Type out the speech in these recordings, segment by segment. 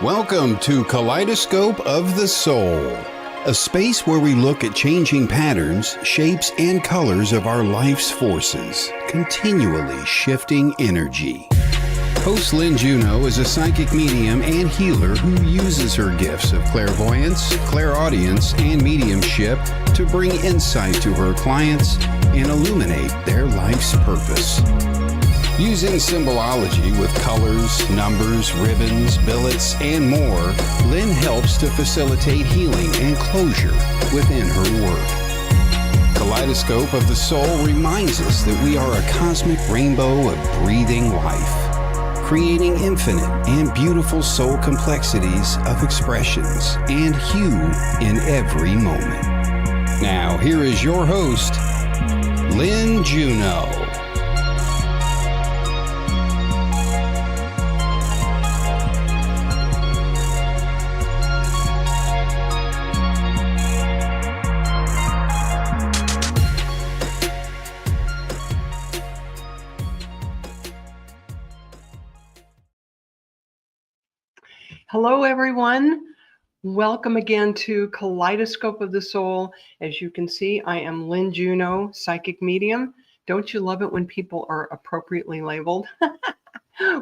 Welcome to Kaleidoscope of the Soul, a space where we look at changing patterns, shapes, and colors of our life's forces, continually shifting energy. Host Lynne Juneau is a psychic medium and healer who uses her gifts of clairvoyance, clairaudience, and mediumship to bring insight to her clients and illuminate their life's purpose. Using symbolology with colors, numbers, ribbons, billets, and more, Lynne helps to facilitate healing and closure within her work. Kaleidoscope of the Soul reminds us that we are a cosmic rainbow of breathing life, creating infinite and beautiful soul complexities of expressions and hue in every moment. Now, here is your host, Lynne Juneau. Hello, everyone. Welcome again to Kaleidoscope of the Soul. As you can see, I am Lynne Juneau, psychic medium. Don't you love it when people are appropriately labeled?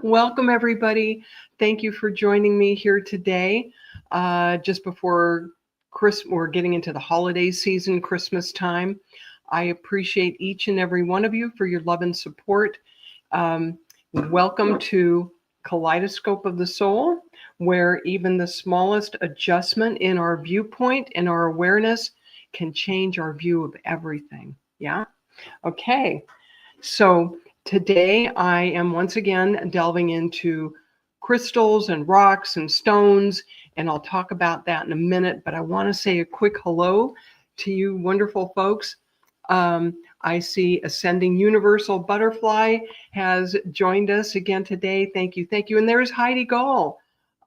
Welcome, everybody. Thank you for joining me here today. Just before Christmas, we're getting into the holiday season, Christmas time. I appreciate each and every one of you for your love and support. Welcome to Kaleidoscope of the Soul, where even the smallest adjustment in our viewpoint and our awareness can change our view of everything. Yeah? Okay. So today I am once again delving into crystals and rocks and stones, and I'll talk about that in a minute, but I want to say a quick hello to you wonderful folks. I see Ascending Universal Butterfly has joined us again today. Thank you. Thank you. And there's Heidi Gall.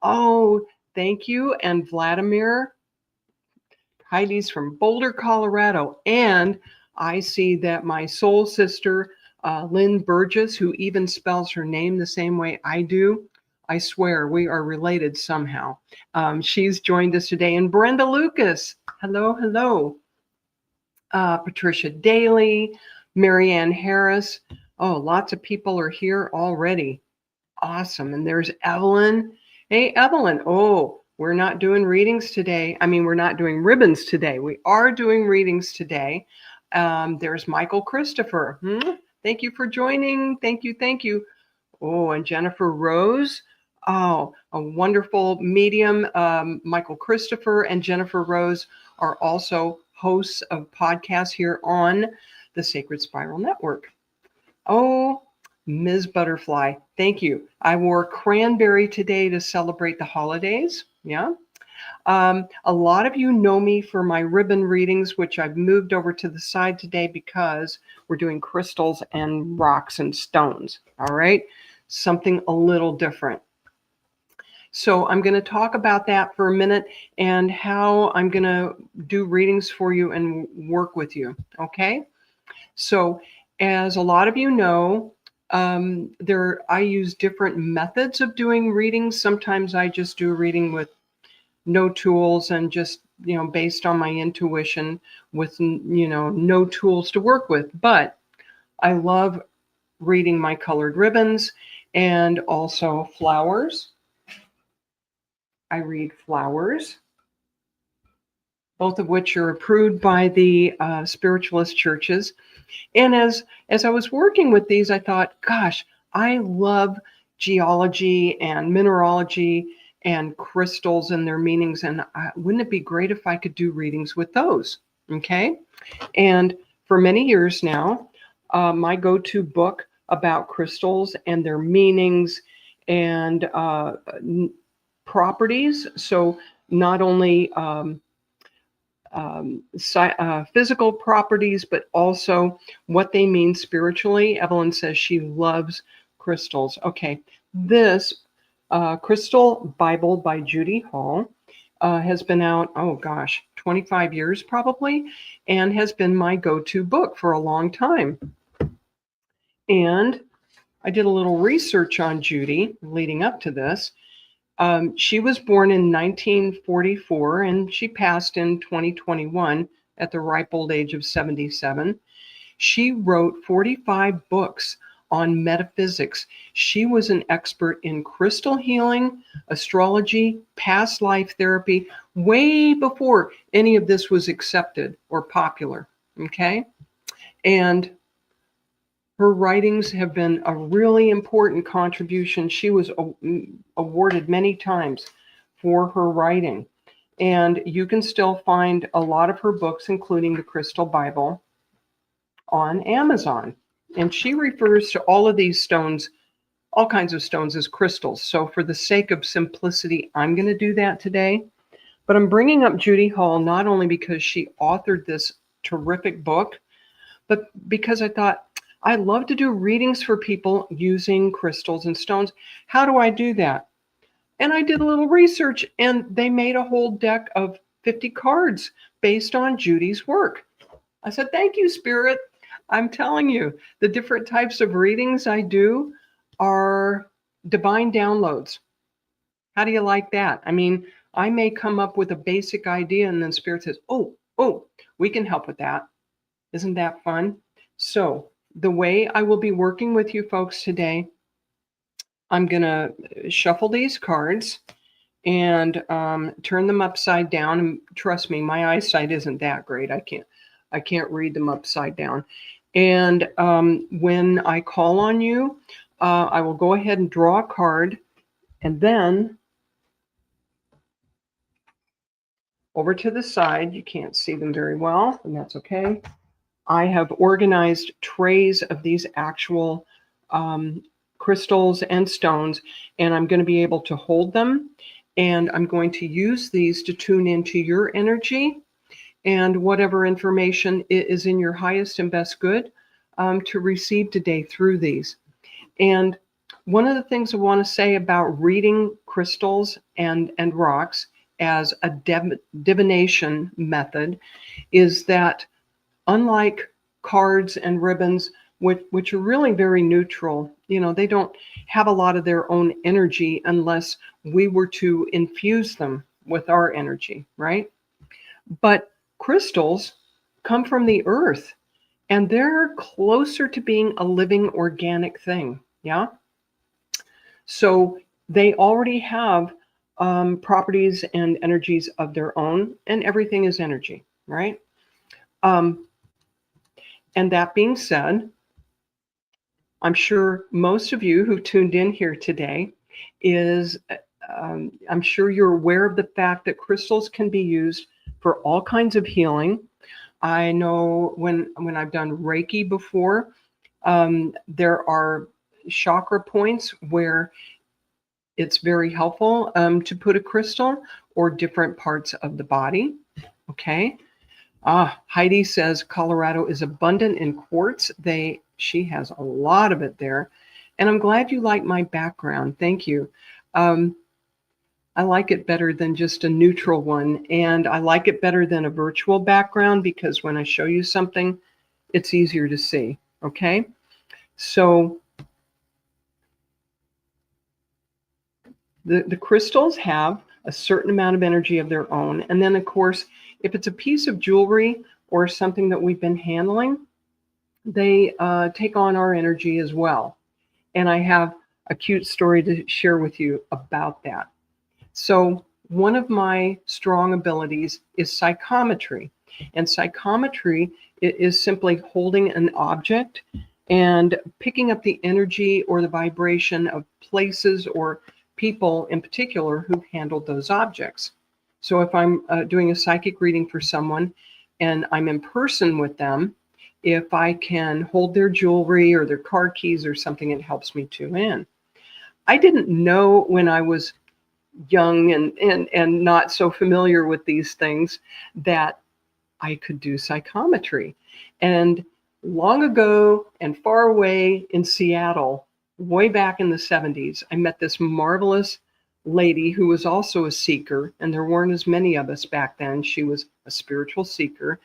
Oh, thank you. And Vladimir. Heidi's from Boulder, Colorado. And I see that my soul sister, Lynn Burgess, who even spells her name the same way I do. I swear we are related somehow. She's joined us today. And Brenda Lucas. Hello, hello. Patricia Daly, Marianne Harris. Oh, lots of people are here already. Awesome. And there's Evelyn. Hey, Evelyn. Oh, we're not doing readings today. I mean, we're not doing ribbons today. We are doing readings today. There's Michael Christopher. Thank you for joining. Thank you. Thank you. Oh, and Jennifer Rose. Oh, a wonderful medium. Michael Christopher and Jennifer Rose are also hosts of podcasts here on the Sacred Spiral Network. Oh, Ms. Butterfly, thank you. I wore cranberry today to celebrate the holidays. Yeah. A lot of you know me for my ribbon readings, which I've moved over to the side today because we're doing crystals and rocks and stones. All right. Something a little different. So I'm going to talk about that for a minute and how I'm going to do readings for you and work with you. Okay. So as a lot of you know, I use different methods of doing readings. Sometimes I just do a reading with no tools and just, based on my intuition with, no tools to work with. But I love reading my colored ribbons and also flowers. I read flowers, both of which are approved by the spiritualist churches. And as I was working with these, I thought, gosh, I love geology and mineralogy and crystals and their meanings. And wouldn't it be great if I could do readings with those? Okay. And for many years now, my go-to book about crystals and their meanings and properties. So not only physical properties, but also what they mean spiritually. Evelyn says she loves crystals. Okay, this Crystal Bible by Judy Hall has been out, 25 years probably, and has been my go-to book for a long time. And I did a little research on Judy leading up to this. She was born in 1944 and she passed in 2021 at the ripe old age of 77. She wrote 45 books on metaphysics. She was an expert in crystal healing, astrology, past life therapy, way before any of this was accepted or popular. Okay? And her writings have been a really important contribution. She was awarded many times for her writing. And you can still find a lot of her books, including the Crystal Bible, on Amazon. And she refers to all of these stones, all kinds of stones, as crystals. So for the sake of simplicity, I'm going to do that today. But I'm bringing up Judy Hall not only because she authored this terrific book, but because I thought I love to do readings for people using crystals and stones. How do I do that? And I did a little research, and they made a whole deck of 50 cards based on Judy's work. I said, thank you, Spirit. I'm telling you, the different types of readings I do are divine downloads. How do you like that? I mean, I may come up with a basic idea, and then Spirit says, oh, we can help with that. Isn't that fun? So the way I will be working with you folks today, I'm going to shuffle these cards and turn them upside down. And trust me, my eyesight isn't that great. I can't read them upside down. And when I call on you, I will go ahead and draw a card, and then over to the side, you can't see them very well, and that's okay. I have organized trays of these actual crystals and stones, and I'm going to be able to hold them, and I'm going to use these to tune into your energy and whatever information is in your highest and best good to receive today through these. And one of the things I want to say about reading crystals and rocks as a divination method is that unlike cards and ribbons, which are really very neutral, they don't have a lot of their own energy unless we were to infuse them with our energy, right? But crystals come from the earth, and they're closer to being a living organic thing, yeah? So they already have properties and energies of their own, and everything is energy, right? And that being said, I'm sure most of you who tuned in here today I'm sure you're aware of the fact that crystals can be used for all kinds of healing. I know when I've done Reiki before, there are chakra points where it's very helpful to put a crystal, or different parts of the body. Okay. Heidi says Colorado is abundant in quartz. She has a lot of it there. And I'm glad you like my background. Thank you. I like it better than just a neutral one. And I like it better than a virtual background because when I show you something, it's easier to see. Okay. So the crystals have a certain amount of energy of their own. And then, of course, if it's a piece of jewelry or something that we've been handling, they take on our energy as well. And I have a cute story to share with you about that. So one of my strong abilities is psychometry. And psychometry is simply holding an object and picking up the energy or the vibration of places or people in particular who've handled those objects. So if I'm doing a psychic reading for someone and I'm in person with them, if I can hold their jewelry or their car keys or something, it helps me tune in. I didn't know when I was young and not so familiar with these things that I could do psychometry. And long ago and far away in Seattle, way back in the 70s, I met this marvelous lady who was also a seeker, and there weren't as many of us back then. She was a spiritual seeker.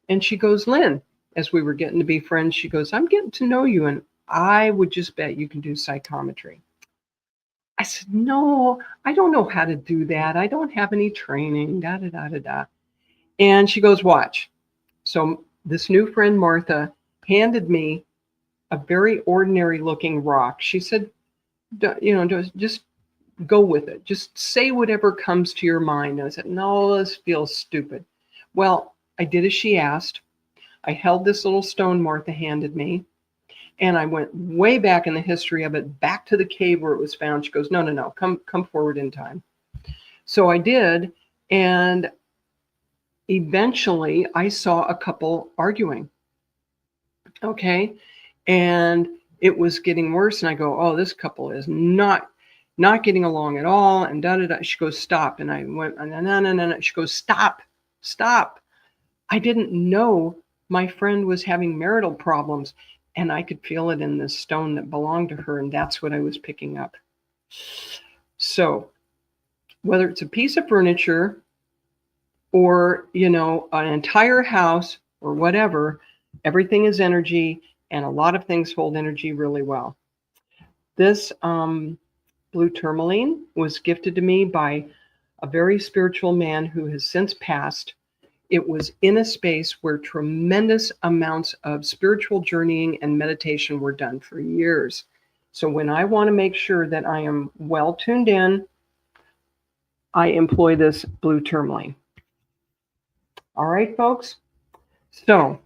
And she goes, Lynn, as we were getting to be friends, she goes, I'm getting to know you, and I would just bet you can do psychometry. I said, no, I don't know how to do that. I don't have any training, da, da, da, da, da. And she goes, watch. So this new friend, Martha, handed me a very ordinary looking rock. She said, just go with it. Just say whatever comes to your mind. And I said, no, this feels stupid. Well, I did as she asked. I held this little stone Martha handed me, and I went way back in the history of it, back to the cave where it was found. She goes, no, no, no, come forward in time. So I did, and eventually I saw a couple arguing. Okay. And it was getting worse. And I go, oh, this couple is not getting along at all. And da da da. She goes, stop. And I went, no, no, no, no. She goes, stop, stop. I didn't know my friend was having marital problems, and I could feel it in this stone that belonged to her. And that's what I was picking up. So whether it's a piece of furniture or, an entire house or whatever, everything is energy, and a lot of things hold energy really well. This blue tourmaline was gifted to me by a very spiritual man who has since passed. It was in a space where tremendous amounts of spiritual journeying and meditation were done for years. So when I want to make sure that I am well tuned in, I employ this blue tourmaline. All right, folks. So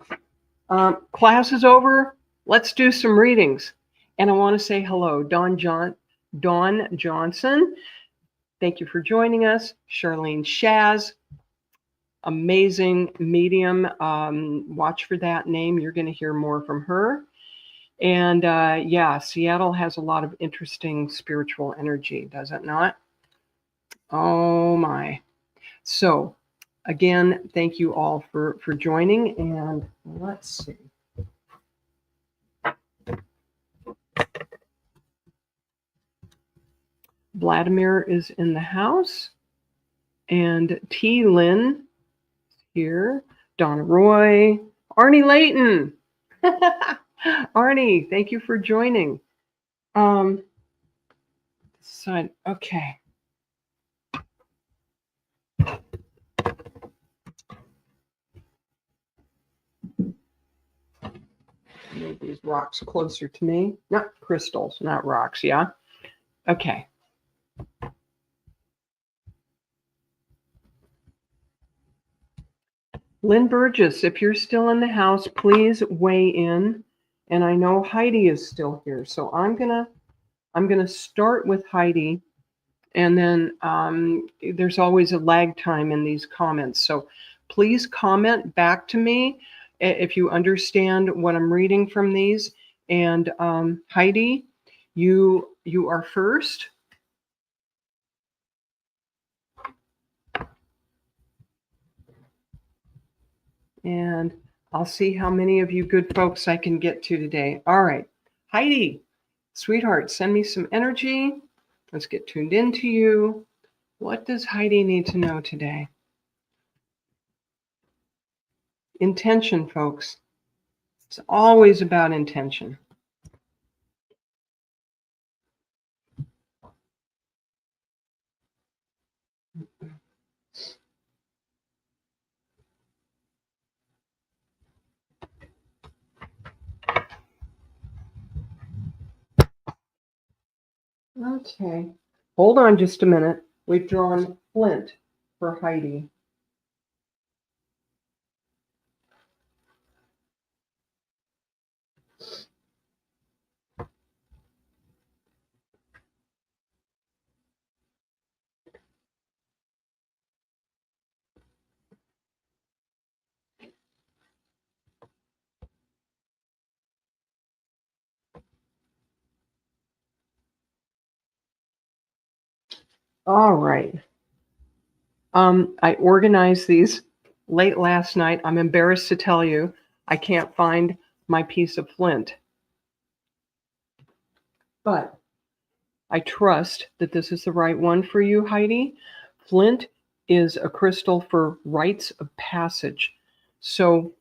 class is over. Let's do some readings. And I want to say hello, Dawn Johnson. Thank you for joining us. Charlene Shaz, amazing medium. Watch for that name. You're going to hear more from her. And yeah, Seattle has a lot of interesting spiritual energy, does it not? Oh my. So again, thank you all for joining. And let's see. Vladimir is in the house. And T. Lynn here. Donna Roy. Arnie Layton. Arnie, thank you for joining. So, okay. Move these rocks closer to me. Not crystals, not rocks, yeah? Okay. Lynn Burgess, if you're still in the house, please weigh in. And I know Heidi is still here. So I'm gonna start with Heidi. And then there's always a lag time in these comments. So please comment back to me if you understand what I'm reading from these. And Heidi, you are first. And I'll see how many of you good folks I can get to today. All right. Heidi, sweetheart, send me some energy. Let's get tuned into you. What does Heidi need to know today? Intention, folks. It's always about intention. Okay. Hold on just a minute. We've drawn Flint for Heidi. All right. I organized these late last night. I'm embarrassed to tell you, I can't find my piece of flint. But I trust that this is the right one for you, Heidi. Flint is a crystal for rites of passage. So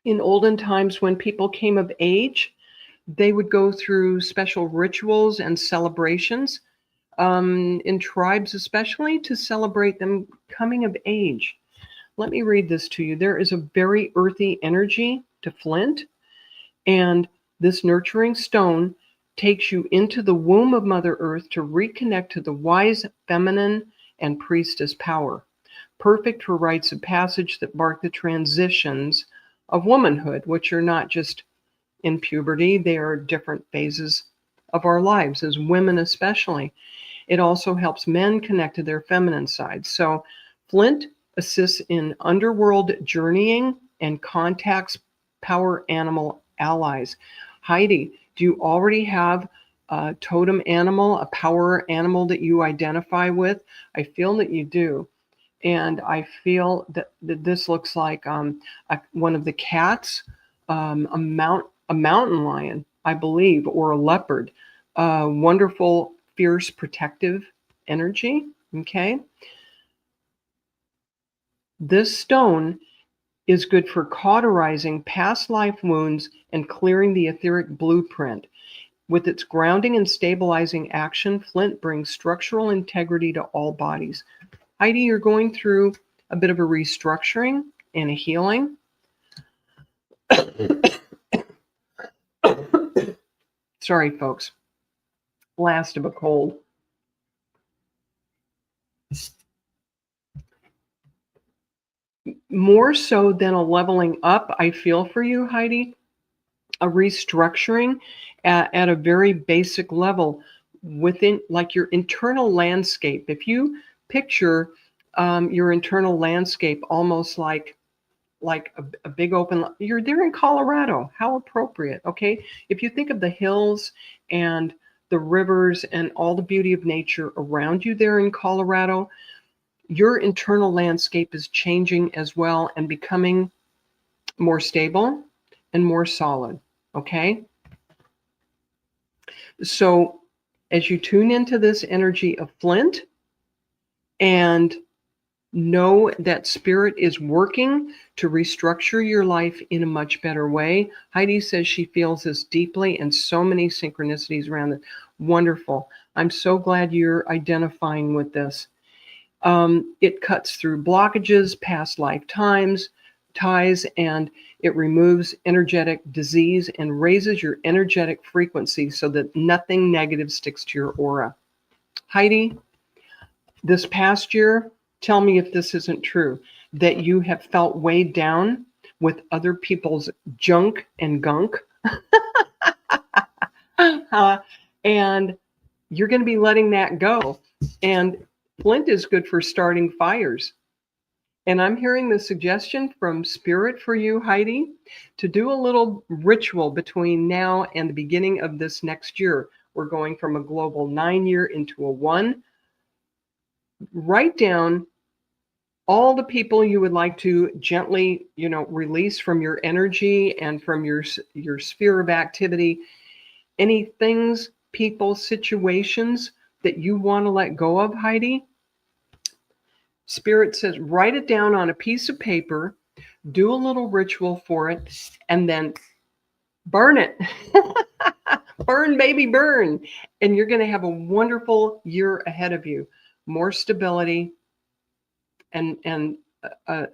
in olden times, when people came of age, they would go through special rituals and celebrations in tribes especially, to celebrate them coming of age. Let me read this to you. There is a very earthy energy to flint, and this nurturing stone takes you into the womb of Mother Earth to reconnect to the wise feminine and priestess power, perfect for rites of passage that mark the transitions of womanhood, which are not just in puberty, they are different phases of our lives, as women especially. It also helps men connect to their feminine side. So, Flint assists in underworld journeying and contacts power animal allies. Heidi, do you already have a totem animal, a power animal that you identify with? I feel that you do. And I feel that this looks like one of the cats, a mountain lion, I believe, or a leopard. Wonderful, fierce, protective energy. Okay. This stone is good for cauterizing past life wounds and clearing the etheric blueprint. With its grounding and stabilizing action, flint brings structural integrity to all bodies. Heidi, you're going through a bit of a restructuring and a healing. Sorry, folks. Last of a cold. More so than a leveling up, I feel for you, Heidi, a restructuring at a very basic level within, like, your internal landscape. If you picture your internal landscape almost like a big open, you're there in Colorado. How appropriate, okay? If you think of the hills and the rivers and all the beauty of nature around you there in Colorado, your internal landscape is changing as well and becoming more stable and more solid, okay? So as you tune into this energy of flint and know that spirit is working to restructure your life in a much better way. Heidi says she feels this deeply and so many synchronicities around it. Wonderful. I'm so glad you're identifying with this. It cuts through blockages, past lifetimes, ties, and it removes energetic disease and raises your energetic frequency so that nothing negative sticks to your aura. Heidi, this past year, tell me if this isn't true, that you have felt weighed down with other people's junk and gunk. And you're going to be letting that go. And flint is good for starting fires. And I'm hearing the suggestion from Spirit for you, Heidi, to do a little ritual between now and the beginning of this next year. We're going from a global 9-year into a 1. Write down all the people you would like to gently, release from your energy and from your sphere of activity. Any things, people, situations that you want to let go of, Heidi. Spirit says, write it down on a piece of paper, do a little ritual for it, and then burn it. Burn, baby, burn. And you're going to have a wonderful year ahead of you. More stability and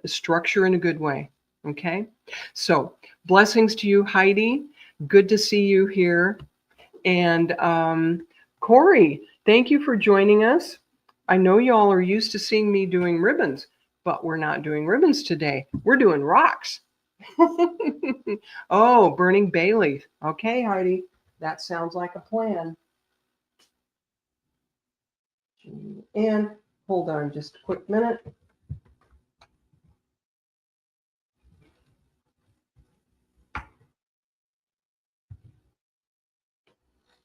structure in a good way. Okay. So blessings to you, Heidi. Good to see you here. And Corey, thank you for joining us. I know y'all are used to seeing me doing ribbons, but we're not doing ribbons today. We're doing rocks. Oh, burning bay leaf. Okay, Heidi, that sounds like a plan. And hold on just a quick minute.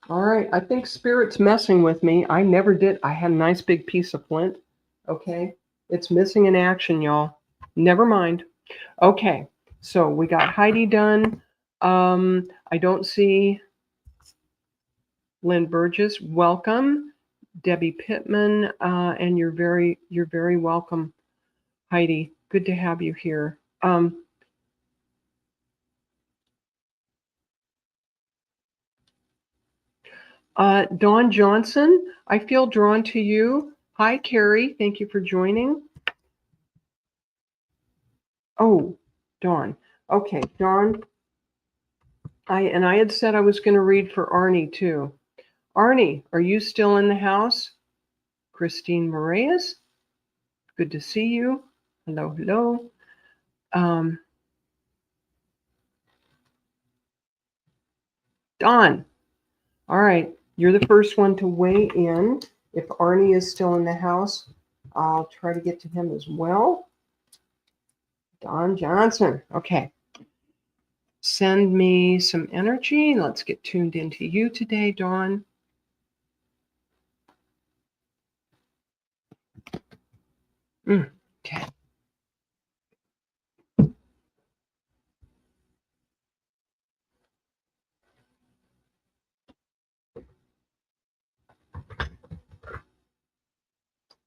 All right, I think Spirit's messing with me. I never did. I had a nice big piece of flint. Okay, it's missing in action, y'all. Never mind. Okay, so we got Heidi done. I don't see Lynn Burgess. Welcome, Debbie Pittman, and you're very welcome, Heidi. Good to have you here. Dawn Johnson, I feel drawn to you. Hi, Carrie. Thank you for joining. Oh, Dawn. Okay, Dawn. I had said I was going to read for Arnie too. Arnie, are you still in the house? Christine Moraes, good to see you. Hello, hello. Dawn, all right, you're the first one to weigh in. If Arnie is still in the house, I'll try to get to him as well. Dawn Johnson, okay. Send me some energy. Let's get tuned into you today, Dawn. Okay.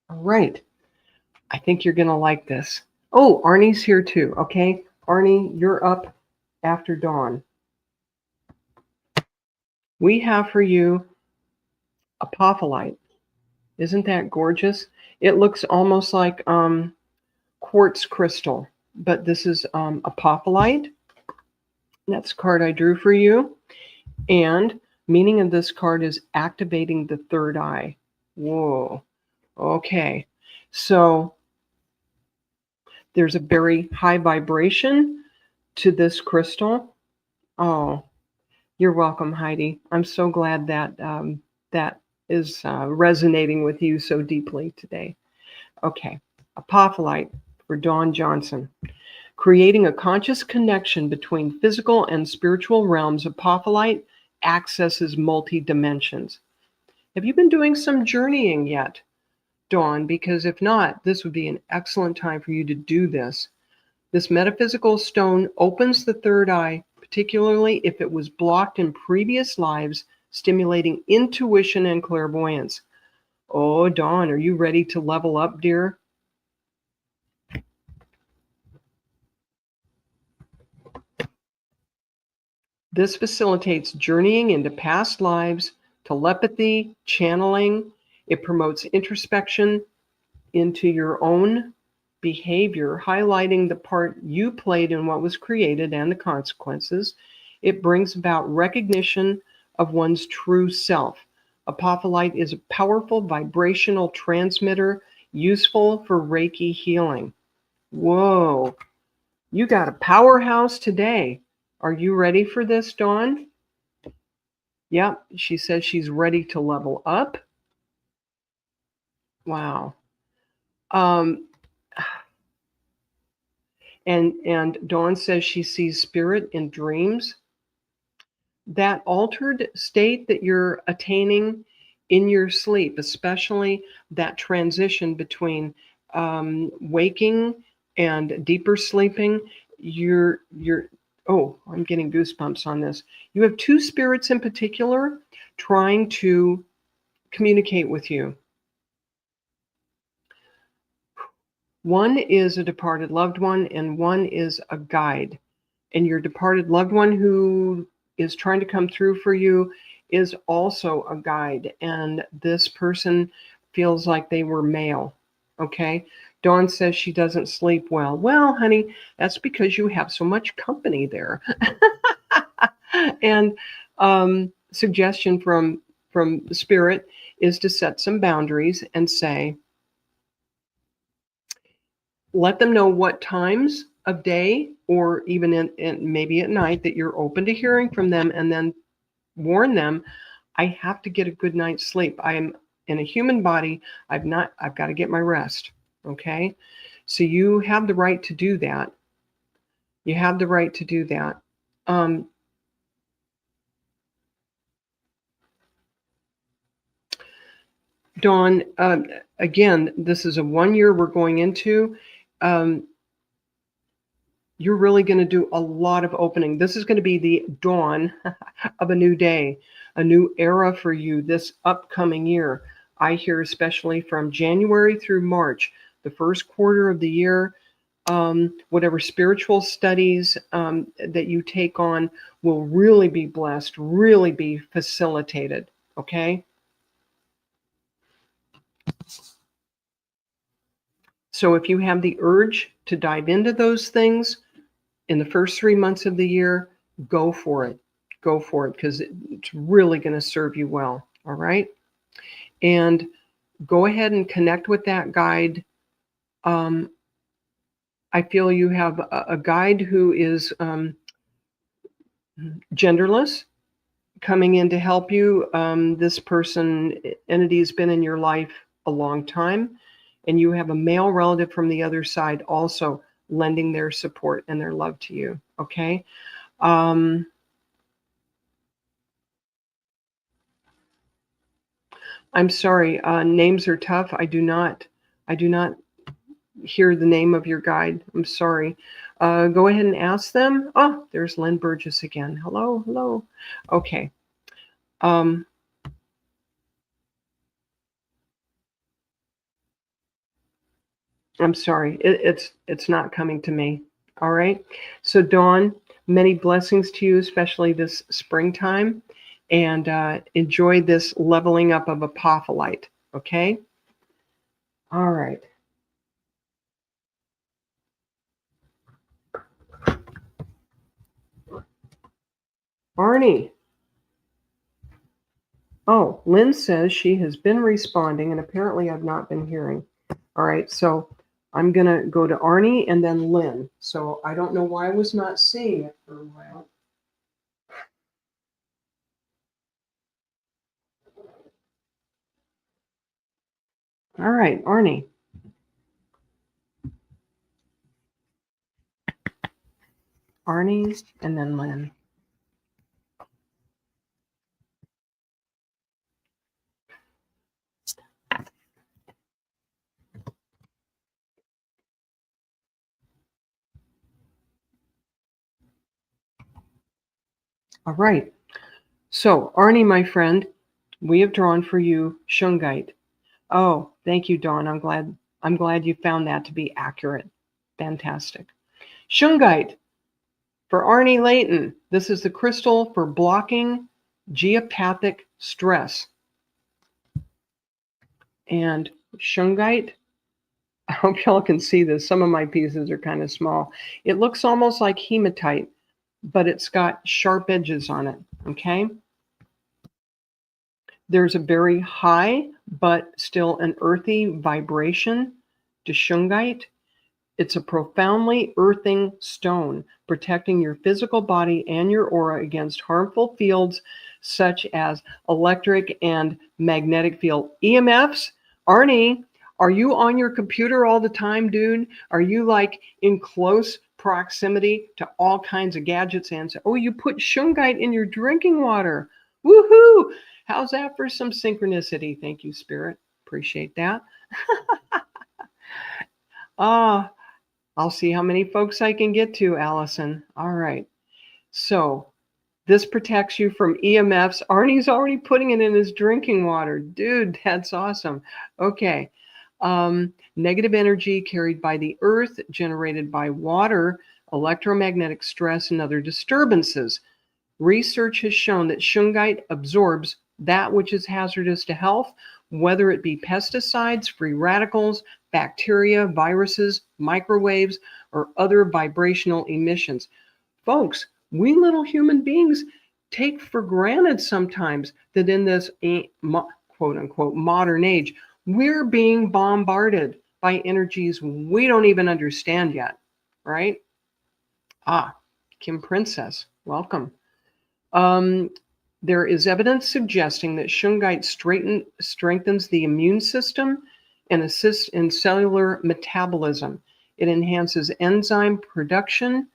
All right. I think you're going to like this. Oh, Arnie's here too. Okay. Arnie, you're up after Dawn. We have for you apophyllite. Isn't that gorgeous? It looks almost like quartz crystal, but this is apophyllite. That's the card I drew for you. And meaning of this card is activating the third eye. Whoa. Okay. So there's a very high vibration to this crystal. Oh, you're welcome, Heidi. I'm so glad that that is resonating with you so deeply today. Okay, apophyllite for Dawn Johnson. Creating a conscious connection between physical and spiritual realms, apophyllite accesses multi-dimensions. Have you been doing some journeying yet, Dawn? Because if not, this would be an excellent time for you to do this. This metaphysical stone opens the third eye, particularly if it was blocked in previous lives, stimulating intuition and clairvoyance. Oh, Dawn, are you ready to level up, dear? This facilitates journeying into past lives, telepathy, channeling. It promotes introspection into your own behavior, highlighting the part you played in what was created and the consequences. It brings about recognition of one's true self. Apophyllite is a powerful vibrational transmitter useful for Reiki healing. Whoa, you got a powerhouse today. Are you ready for this, Dawn? Yep, she says she's ready to level up. Wow. And Dawn says she sees spirit in dreams. That altered state that you're attaining in your sleep, especially that transition between waking and deeper sleeping, you're oh, I'm getting goosebumps on this. You have two spirits in particular trying to communicate with you. One is a departed loved one, and one is a guide. And your departed loved one who is trying to come through for you is also a guide. And this person feels like they were male. Okay. Dawn says she doesn't sleep well. Well, honey, that's because you have so much company there. And suggestion from the spirit is to set some boundaries and say, let them know what times of day or even in maybe at night that you're open to hearing from them, and then warn them, I have to get a good night's sleep. I am in a human body. I've got to get my rest. Okay. So you have the right to do that. You have the right to do that. Dawn, again, this is a 1 year we're going into. You're really going to do a lot of opening. This is going to be the dawn of a new day, a new era for you this upcoming year. I hear especially from January through March, the first quarter of the year, whatever spiritual studies that you take on will really be blessed, really be facilitated. Okay. So if you have the urge to dive into those things in the first 3 months of the year, go for it. Go for it, because it's really going to serve you well. All right. And go ahead and connect with that guide. I feel you have a guide who is genderless coming in to help you. This entity has been in your life a long time, and you have a male relative from the other side also lending their support and their love to you. Okay. I'm sorry. Names are tough. I do not hear the name of your guide. I'm sorry. Go ahead and ask them. Oh, there's Lynn Burgess again. Hello, hello. Okay. I'm sorry. It's not coming to me. All right. So Dawn, many blessings to you, especially this springtime, and enjoy this leveling up of apophyllite. Okay. All right. Arnie. Oh, Lynn says she has been responding, and apparently I've not been hearing. All right, so I'm going to go to Arnie and then Lynn. So I don't know why I was not seeing it for a while. All right, Arnie. Arnie and then Lynn. All right. So, Arnie, my friend, we have drawn for you Shungite. Oh, thank you, Dawn. I'm glad you found that to be accurate. Fantastic. Shungite for Arnie Layton. This is the crystal for blocking geopathic stress. And Shungite, I hope y'all can see this. Some of my pieces are kind of small. It looks almost like hematite, but it's got sharp edges on it. Okay. There's a very high, but still an earthy vibration to Shungite. It's a profoundly earthing stone, protecting your physical body and your aura against harmful fields such as electric and magnetic field. EMFs, Arnie, are you on your computer all the time, dude? Are you like in close proximity to all kinds of gadgets? And so, oh, you put Shungite in your drinking water. Woohoo! How's that for some synchronicity? Thank you, Spirit. Appreciate that. Ah, I'll see how many folks I can get to, Allison. All right. So this protects you from EMFs. Arnie's already putting it in his drinking water. Dude, that's awesome. Okay. Negative energy carried by the earth, generated by water, electromagnetic stress, and other disturbances. Research has shown that Shungite absorbs that which is hazardous to health, whether it be pesticides, free radicals, bacteria, viruses, microwaves, or other vibrational emissions. Folks, we little human beings take for granted sometimes that in this quote unquote modern age, we're being bombarded by energies we don't even understand yet, right? Ah, Kim Princess, welcome. There is evidence suggesting that Shungite strengthens the immune system and assists in cellular metabolism. It enhances enzyme production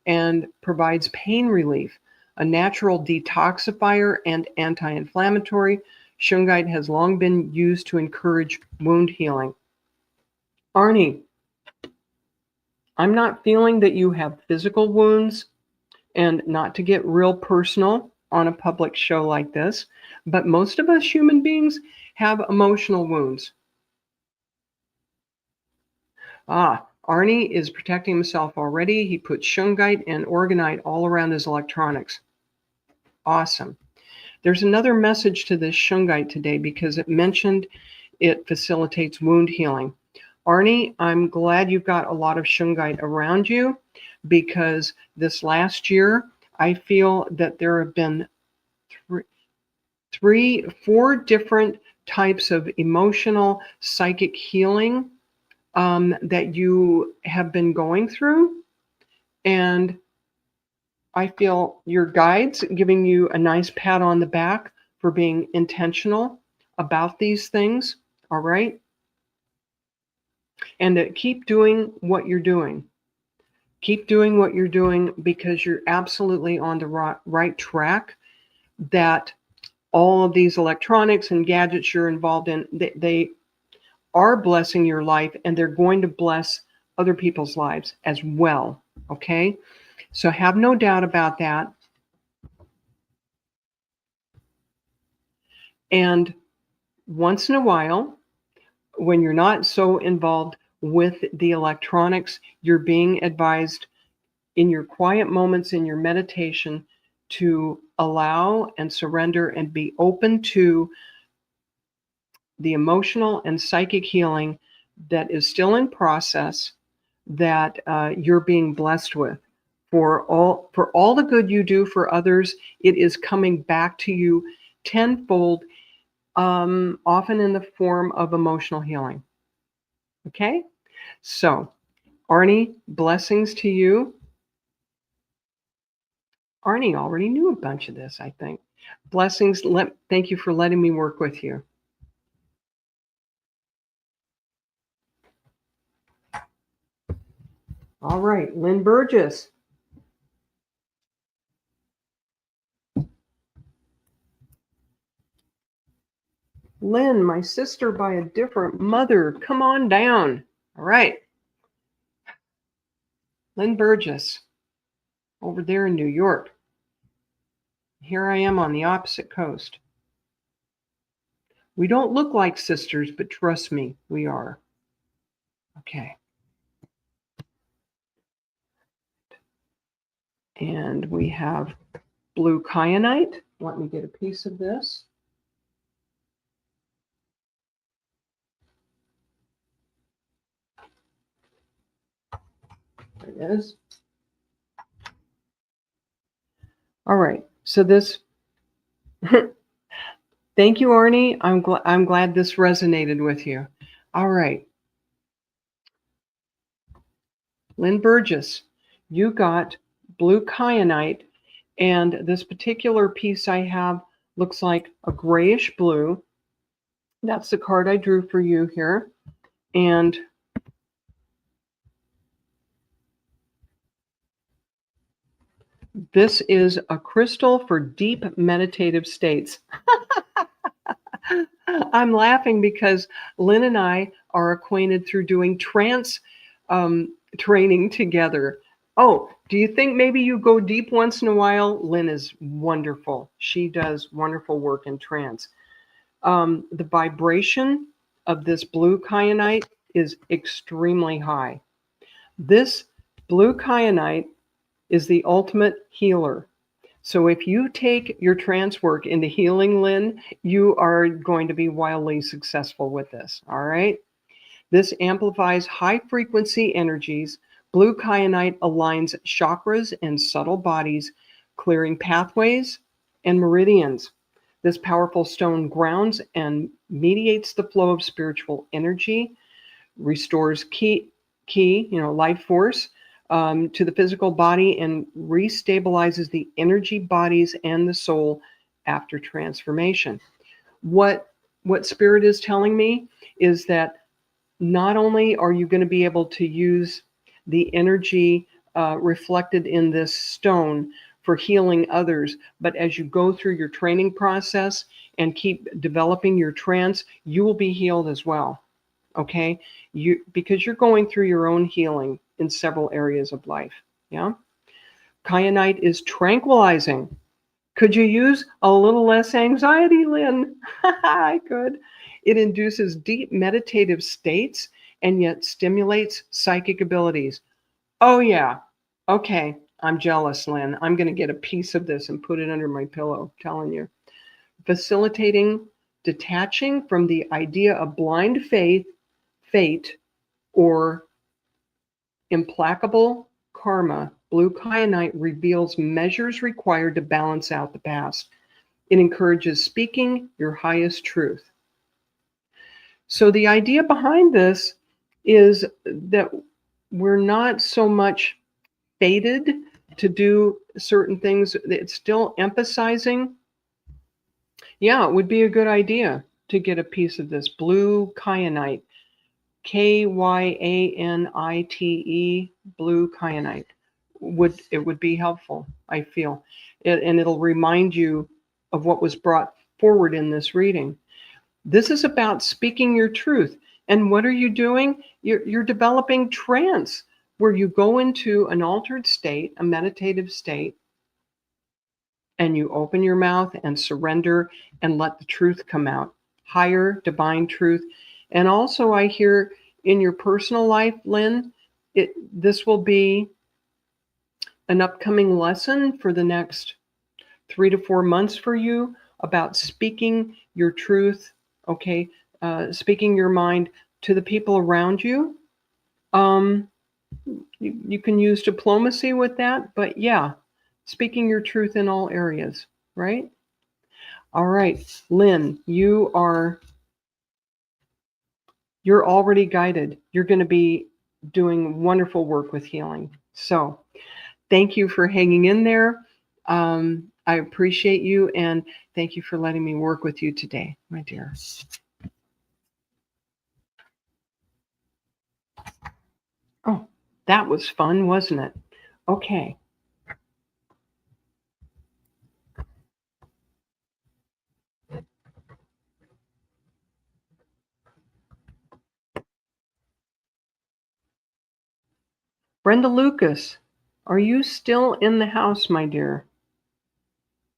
and provides pain relief, a natural detoxifier and anti-inflammatory. Shungite has long been used to encourage wound healing. Arnie, I'm not feeling that you have physical wounds, and not to get real personal on a public show like this, but most of us human beings have emotional wounds. Arnie is protecting himself already. He put Shungite and Orgonite all around his electronics. Awesome. There's another message to this shungite today because it mentioned it facilitates wound healing. Arnie, I'm glad you've got a lot of shungite around you, because this last year, I feel that there have been four different types of emotional psychic healing that you have been going through. And I feel your guides giving you a nice pat on the back for being intentional about these things. All right. And to keep doing what you're doing. Keep doing what you're doing, because you're absolutely on the right track. That all of these electronics and gadgets you're involved in, they are blessing your life, and they're going to bless other people's lives as well. Okay? So have no doubt about that. And once in a while, when you're not so involved with the electronics, you're being advised in your quiet moments in your meditation to allow and surrender and be open to the emotional and psychic healing that is still in process, that you're being blessed with. For all the good you do for others, it is coming back to you tenfold, often in the form of emotional healing. Okay? So, Arnie, blessings to you. Arnie already knew a bunch of this, I think. Blessings. Thank you for letting me work with you. All right, Lynne Burgess. Lynn, my sister by a different mother, come on down. All right. Lynne Burgess, over there in New York. Here I am on the opposite coast. We don't look like sisters, but trust me, we are. Okay. And we have blue kyanite. Let me get a piece of this. There it is. All right. So this, thank you, Arnie. I'm glad this resonated with you. All right. Lynne Burgess, you got blue kyanite, and this particular piece I have looks like a grayish blue. That's the card I drew for you here. And this is a crystal for deep meditative states. I'm laughing because Lynne and I are acquainted through doing trance training together. Oh, do you think maybe you go deep once in a while? Lynne is wonderful. She does wonderful work in trance. The vibration of this blue kyanite is extremely high. This blue kyanite is the ultimate healer. So if you take your trance work into healing, Lynne, you are going to be wildly successful with this. All right. This amplifies high frequency energies. Blue kyanite aligns chakras and subtle bodies, clearing pathways and meridians. This powerful stone grounds and mediates the flow of spiritual energy, restores life force to the physical body, and restabilizes the energy bodies and the soul after transformation. What Spirit is telling me is that not only are you going to be able to use the energy reflected in this stone for healing others, but as you go through your training process and keep developing your trance, you will be healed as well. Okay? Because you're going through your own healing in several areas of life. Yeah? Kyanite is tranquilizing. Could you use a little less anxiety, Lynne? I could. It induces deep meditative states and yet stimulates psychic abilities. Oh, yeah. Okay. I'm jealous, Lynne. I'm going to get a piece of this and put it under my pillow, I'm telling you. facilitating detaching from the idea of blind faith, fate, or implacable karma. Blue kyanite reveals measures required to balance out the past. It encourages speaking your highest truth. So the idea behind this is that we're not so much fated to do certain things. It's still emphasizing, yeah, it would be a good idea to get a piece of this blue kyanite, Kyanite, blue kyanite. It would be helpful, I feel. And it'll remind you of what was brought forward in this reading. This is about speaking your truth. And what are you doing? You're developing trance, where you go into an altered state, a meditative state, and you open your mouth and surrender and let the truth come out. Higher divine truth. And also I hear in your personal life, Lynn, this will be an upcoming lesson for the next 3 to 4 months for you about speaking your truth, okay? Speaking your mind to the people around you. You can use diplomacy with that, but yeah, speaking your truth in all areas, right? All right, Lynn, you're already guided. You're going to be doing wonderful work with healing. So thank you for hanging in there. I appreciate you, and thank you for letting me work with you today, my dear. Oh, that was fun, wasn't it? Okay. Brenda Lucas, are you still in the house, my dear?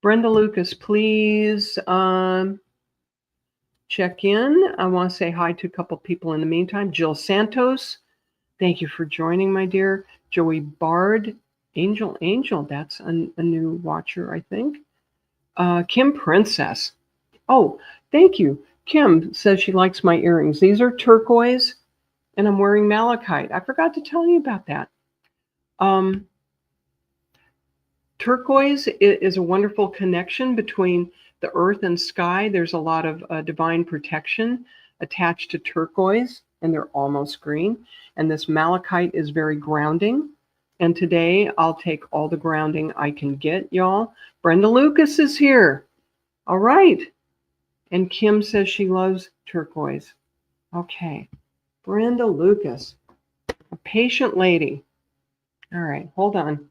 Brenda Lucas, please check in. I want to say hi to a couple people in the meantime. Jill Santos, thank you for joining, my dear. Joey Bard, Angel, that's a new watcher, I think. Kim Princess. Oh, thank you. Kim says she likes my earrings. These are turquoise, and I'm wearing malachite. I forgot to tell you about that. Turquoise is a wonderful connection between the earth and sky. There's a lot of divine protection attached to turquoise, and they're almost green. And this malachite is very grounding. And today I'll take all the grounding I can get, y'all. Brenda Lucas is here. All right. And Kim says she loves turquoise. Okay. Brenda Lucas, a patient lady. All right, hold on.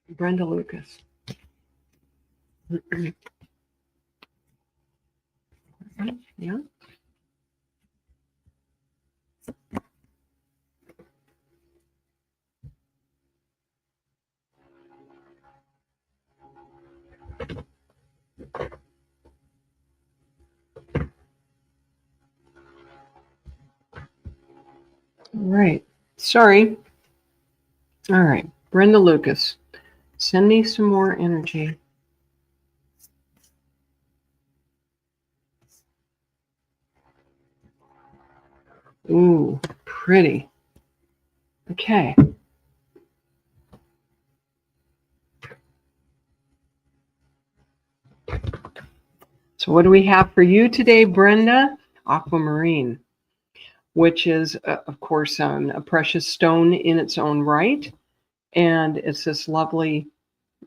Brenda Lucas. Yeah. All right. Sorry. All right. Brenda Lucas, send me some more energy. Ooh, pretty. Okay. So what do we have for you today, Brenda? Aquamarine, which is, of course, a precious stone in its own right. And it's this lovely,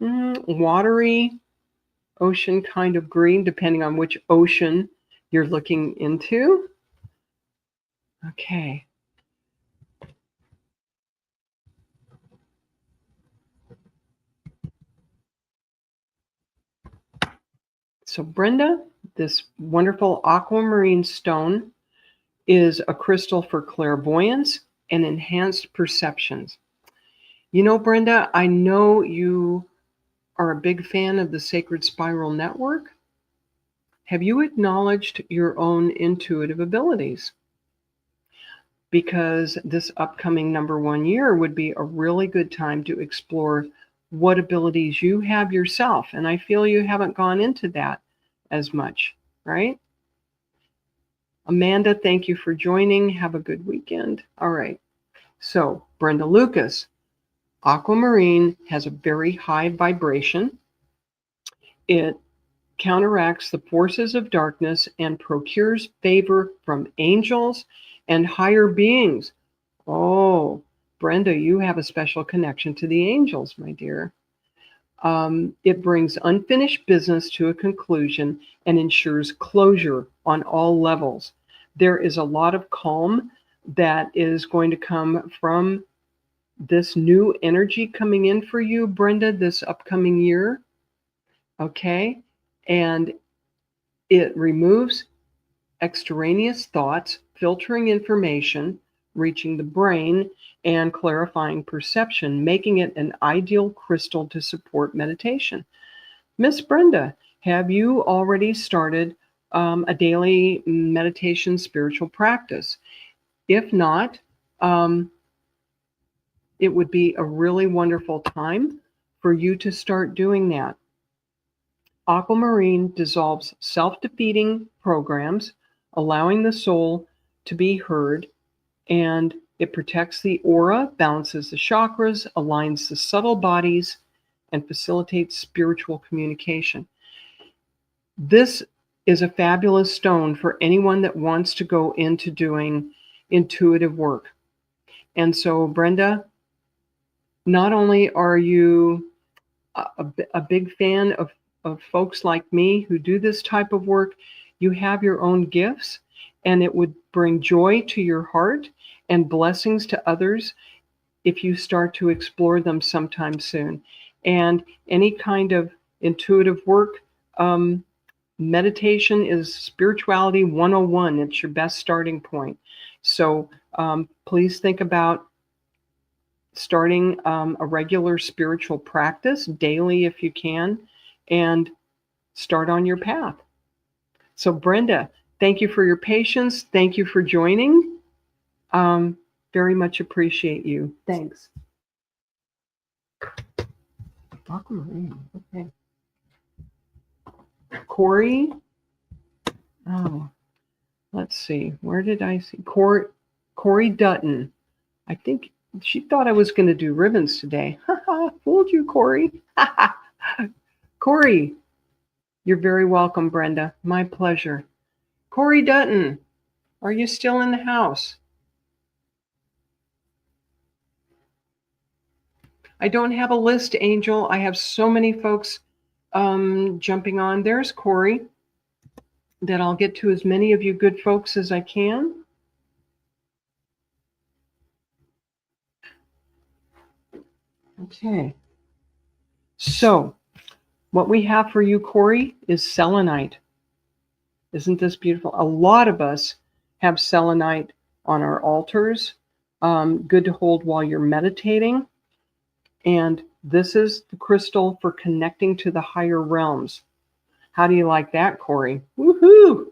watery ocean kind of green, depending on which ocean you're looking into. Okay. So Brenda, this wonderful aquamarine stone is a crystal for clairvoyance and enhanced perceptions. You know, Brenda, I know you are a big fan of the Sacred Spiral Network. Have you acknowledged your own intuitive abilities? because this upcoming #1 year would be a really good time to explore what abilities you have yourself. And I feel you haven't gone into that as much, right? Amanda, thank you for joining. Have a good weekend. All right. So, Brenda Lucas, aquamarine has a very high vibration. It counteracts the forces of darkness and procures favor from angels and higher beings. Oh, Brenda, you have a special connection to the angels, my dear. It brings unfinished business to a conclusion and ensures closure on all levels. There is a lot of calm that is going to come from this new energy coming in for you, Brenda, this upcoming year. Okay. And it removes extraneous thoughts, filtering information, reaching the brain, and clarifying perception, making it an ideal crystal to support meditation. Miss Brenda, have you already started a daily meditation spiritual practice? If not, it would be a really wonderful time for you to start doing that. Aquamarine dissolves self-defeating programs, allowing the soul to be heard, and it protects the aura, balances the chakras, aligns the subtle bodies, and facilitates spiritual communication. This is a fabulous stone for anyone that wants to go into doing intuitive work. And so, Brenda, not only are you a big fan of folks like me who do this type of work, you have your own gifts, and it would bring joy to your heart and blessings to others if you start to explore them sometime soon. And any kind of intuitive work, meditation is spirituality 101. It's your best starting point. So please think about starting a regular spiritual practice daily if you can, and start on your path. So Brenda, thank you for your patience. Thank you for joining. Very much appreciate you. Thanks. Aquamarine. Okay. Corey. Oh, let's see. Where did I see Corey Dutton? I think she thought I was going to do ribbons today. Fooled you, Corey. Corey, you're very welcome, Brenda. My pleasure. Corey Dutton, are you still in the house? I don't have a list, Angel. I have so many folks jumping on. There's Corey, that I'll get to as many of you good folks as I can. Okay. So what we have for you, Corey, is selenite. Isn't this beautiful? A lot of us have selenite on our altars. Good to hold while you're meditating. And this is the crystal for connecting to the higher realms. How do you like that, Corey? Woohoo!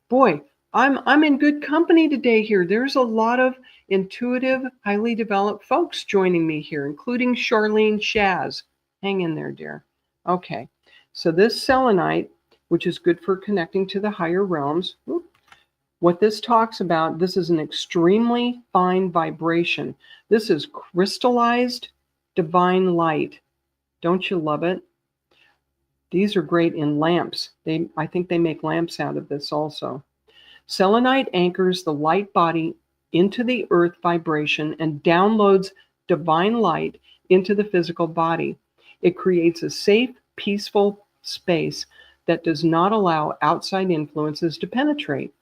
Boy, I'm in good company today here. There's a lot of intuitive, highly developed folks joining me here, including Charlene Shaz. Hang in there, dear. Okay, so this selenite, which is good for connecting to the higher realms, what this talks about, this is an extremely fine vibration. This is crystallized divine light. Don't you love it? These are great in lamps. I think they make lamps out of this also. Selenite anchors the light body into the earth vibration and downloads divine light into the physical body. It creates a safe, peaceful space that does not allow outside influences to penetrate.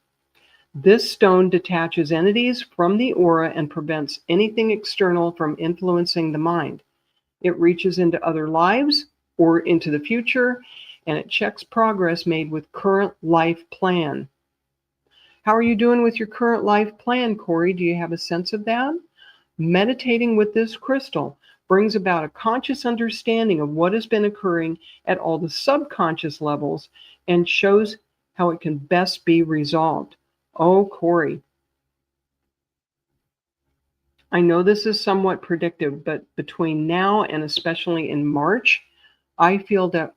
This stone detaches entities from the aura and prevents anything external from influencing the mind. It reaches into other lives or into the future, and it checks progress made with current life plan. How are you doing with your current life plan, Corey? Do you have a sense of that? Meditating with this crystal brings about a conscious understanding of what has been occurring at all the subconscious levels and shows how it can best be resolved. Oh, Corey, I know this is somewhat predictive, but between now and especially in March, I feel that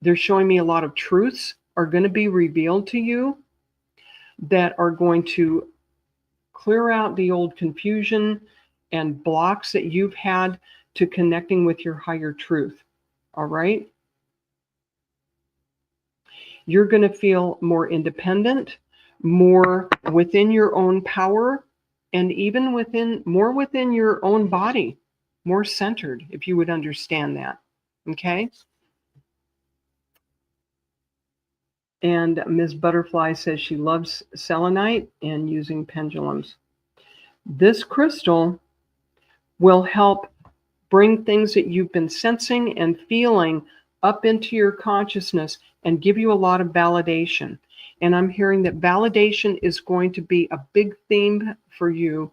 they're showing me a lot of truths are going to be revealed to you that are going to clear out the old confusion and blocks that you've had to connecting with your higher truth. All right? You're going to feel more independent, more within your own power, and even within your own body, more centered, if you would understand that. Okay? And Ms. Butterfly says she loves selenite and using pendulums. This crystal will help bring things that you've been sensing and feeling up into your consciousness and give you a lot of validation. And I'm hearing that validation is going to be a big theme for you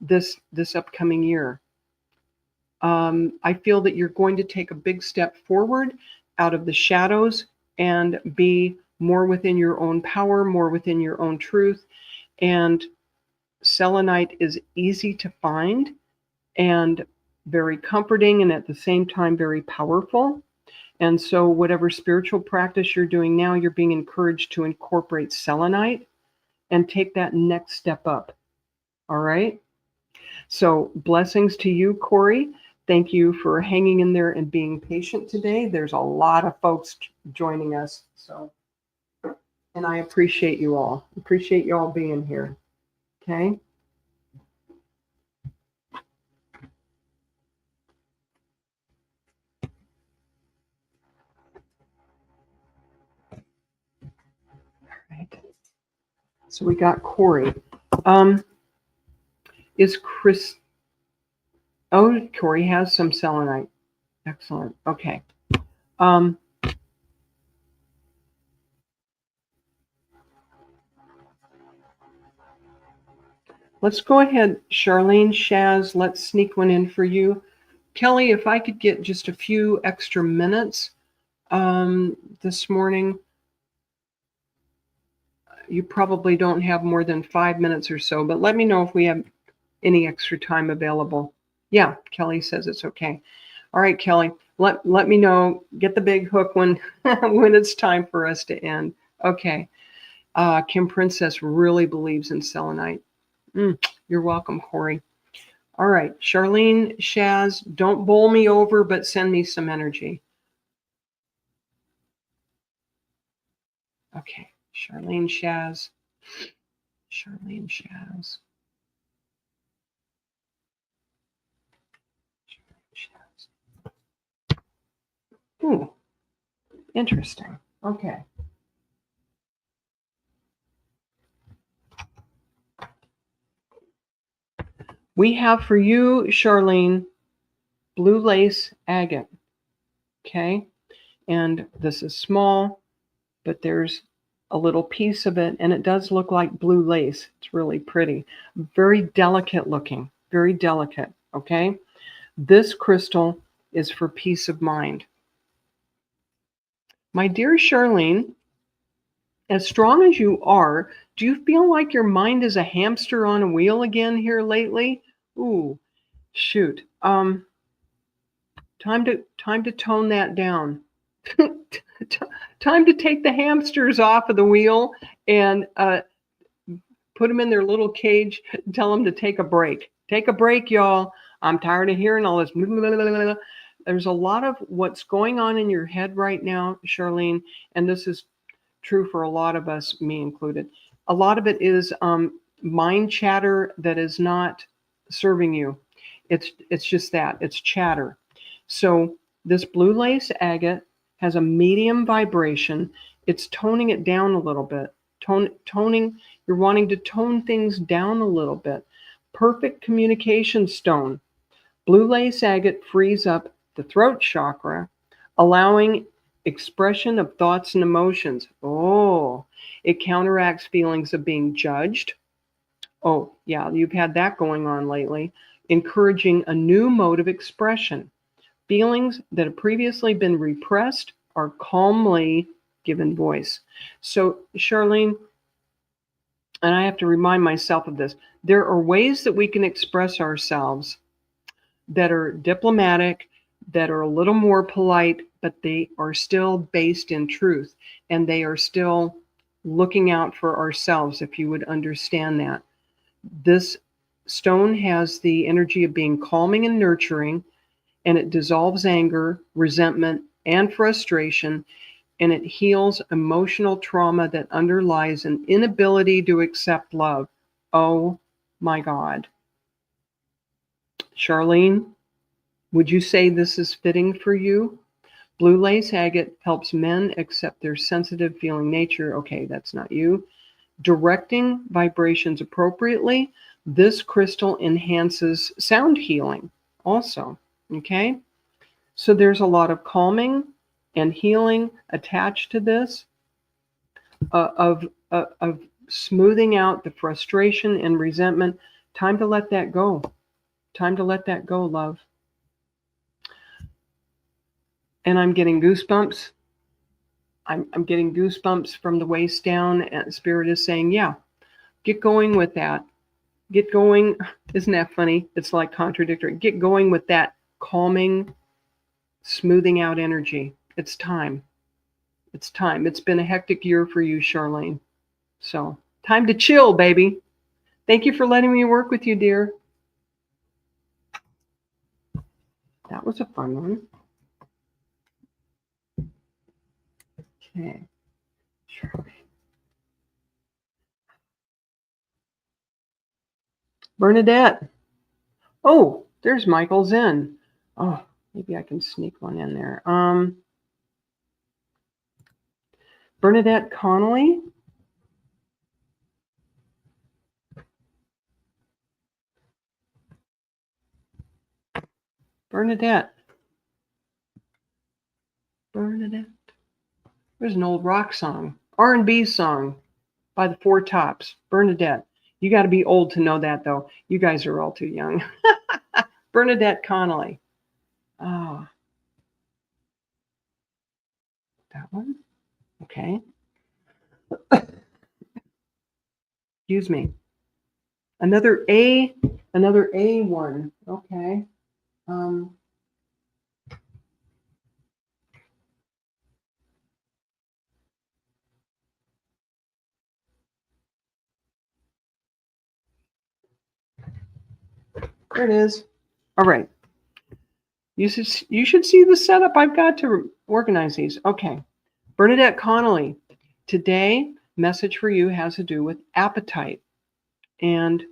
this upcoming year. I feel that you're going to take a big step forward out of the shadows and be more within your own power, more within your own truth. And selenite is easy to find and very comforting, and at the same time very powerful. And so whatever spiritual practice you're doing now, you're being encouraged to incorporate selenite and take that next step up. All right? So blessings to you, Corey. Thank you for hanging in there and being patient today. There's a lot of folks joining us. So, and I appreciate you all. Appreciate you all being here. Okay? Right. So we got Corey. Is Chris? Oh, Corey has some selenite. Excellent. Okay. Let's go ahead, Charlene, Shaz. Let's sneak one in for you. Kelly, if I could get just a few extra minutes this morning. You probably don't have more than 5 minutes or so, but let me know if we have any extra time available. Yeah, Kelly says it's okay. All right, Kelly, let me know. Get the big hook when when it's time for us to end. Okay. Kim Princess really believes in selenite. You're welcome, Corey. All right, Charlene, Shaz, don't bowl me over, but send me some energy. Okay, Charlene, Shaz. Charlene, Shaz. Ooh, interesting. Okay. We have for you, Charlene, blue lace agate. Okay. And this is small, but there's a little piece of it, and it does look like blue lace. It's really pretty. Very delicate looking. Very delicate. Okay. This crystal is for peace of mind. My dear Charlene, as strong as you are, do you feel like your mind is a hamster on a wheel again here lately? Ooh, shoot. Time to tone that down. Time to take the hamsters off of the wheel and put them in their little cage and tell them to take a break. Take a break, y'all. I'm tired of hearing all this. There's a lot of what's going on in your head right now, Charlene, and this is true for a lot of us, me included. A lot of it is mind chatter that is not serving you. It's just that. It's chatter. So this blue lace agate has a medium vibration. It's toning it down a little bit. Toning, you're wanting to tone things down a little bit. Perfect communication stone. Blue lace agate frees up the throat chakra, allowing expression of thoughts and emotions. Oh, it counteracts feelings of being judged. Oh, yeah, you've had that going on lately. Encouraging a new mode of expression. Feelings that have previously been repressed are calmly given voice. So, Charlene, and I have to remind myself of this, there are ways that we can express ourselves that are diplomatic, that are a little more polite, but they are still based in truth, and they are still looking out for ourselves, if you would understand that. This stone has the energy of being calming and nurturing, and it dissolves anger, resentment, and frustration, and it heals emotional trauma that underlies an inability to accept love. Oh my God. Charlene, would you say this is fitting for you? Blue lace agate helps men accept their sensitive feeling nature. Okay, that's not you. Directing vibrations appropriately. This crystal enhances sound healing also. Okay, so there's a lot of calming and healing attached to this, of smoothing out the frustration and resentment. Time to let that go. Time to let that go, love. And I'm getting goosebumps. I'm getting goosebumps from the waist down, and Spirit is saying, yeah, get going with that. Get going. Isn't that funny? It's like contradictory. Get going with that calming, smoothing out energy. It's time. It's time. It's been a hectic year for you, Charlene. So, time to chill, baby. Thank you for letting me work with you, dear. That was a fun one. Okay. Charlene. Bernadette. Oh, there's Michael Zen. Oh, maybe I can sneak one in there. Bernadette Connolly. Bernadette. Bernadette. There's an old rock song, R&B song by the Four Tops. Bernadette. You got to be old to know that, though. You guys are all too young. Bernadette Connolly. Oh, that one? Okay. Excuse me. Another A one. Okay. Um, there it is. All right. You should see the setup I've got to organize these. Okay. Bernadette Connolly. Today, message for you has to do with appetite. And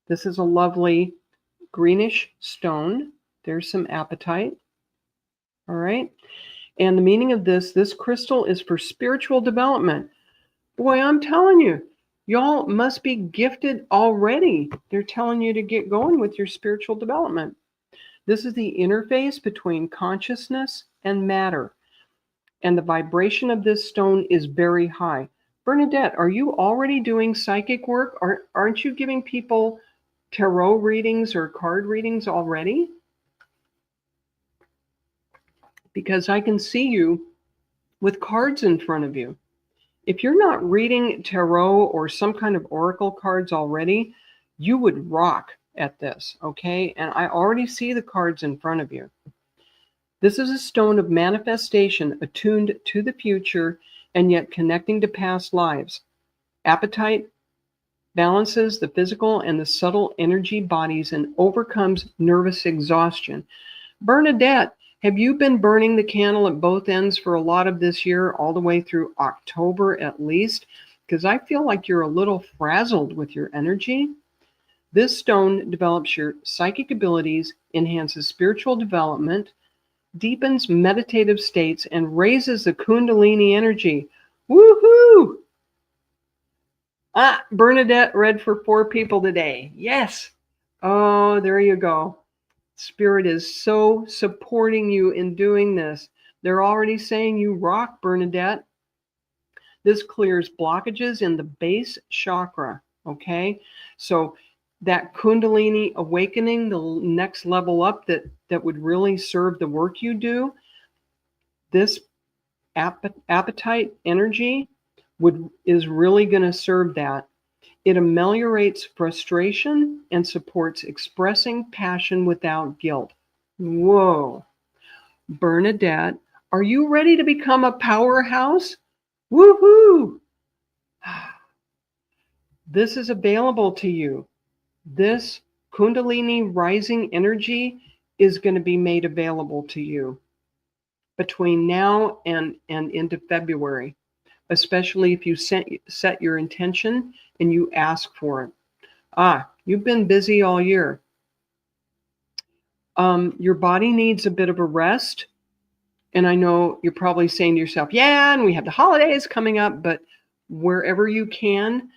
this is a lovely greenish stone. There's some appetite. All right. And the meaning of this crystal is for spiritual development. Boy, I'm telling you, y'all must be gifted already. They're telling you to get going with your spiritual development. This is the interface between consciousness and matter. And the vibration of this stone is very high. Bernadette, are you already doing psychic work? Aren't you giving people tarot readings or card readings already? Because I can see you with cards in front of you. If you're not reading tarot or some kind of oracle cards already, you would rock at this, okay? And I already see the cards in front of you. This is a stone of manifestation attuned to the future and yet connecting to past lives. Appetite balances the physical and the subtle energy bodies and overcomes nervous exhaustion. Bernadette, have you been burning the candle at both ends for a lot of this year, all the way through October at least? Because I feel like you're a little frazzled with your energy. This stone develops your psychic abilities, enhances spiritual development, deepens meditative states, and raises the Kundalini energy. Woohoo! Bernadette read for 4 people today. Yes. Oh, there you go. Spirit is so supporting you in doing this. They're already saying you rock, Bernadette. This clears blockages in the base chakra. Okay. So that Kundalini awakening, the next level up that would really serve the work you do, this appetite energy is really going to serve that. It ameliorates frustration and supports expressing passion without guilt. Whoa. Bernadette, are you ready to become a powerhouse? Woohoo! This is available to you. This Kundalini rising energy is going to be made available to you between now and into February, especially if you set your intention and you ask for it. You've been busy all year. Your body needs a bit of a rest. And I know you're probably saying to yourself, yeah, and we have the holidays coming up, but wherever you can,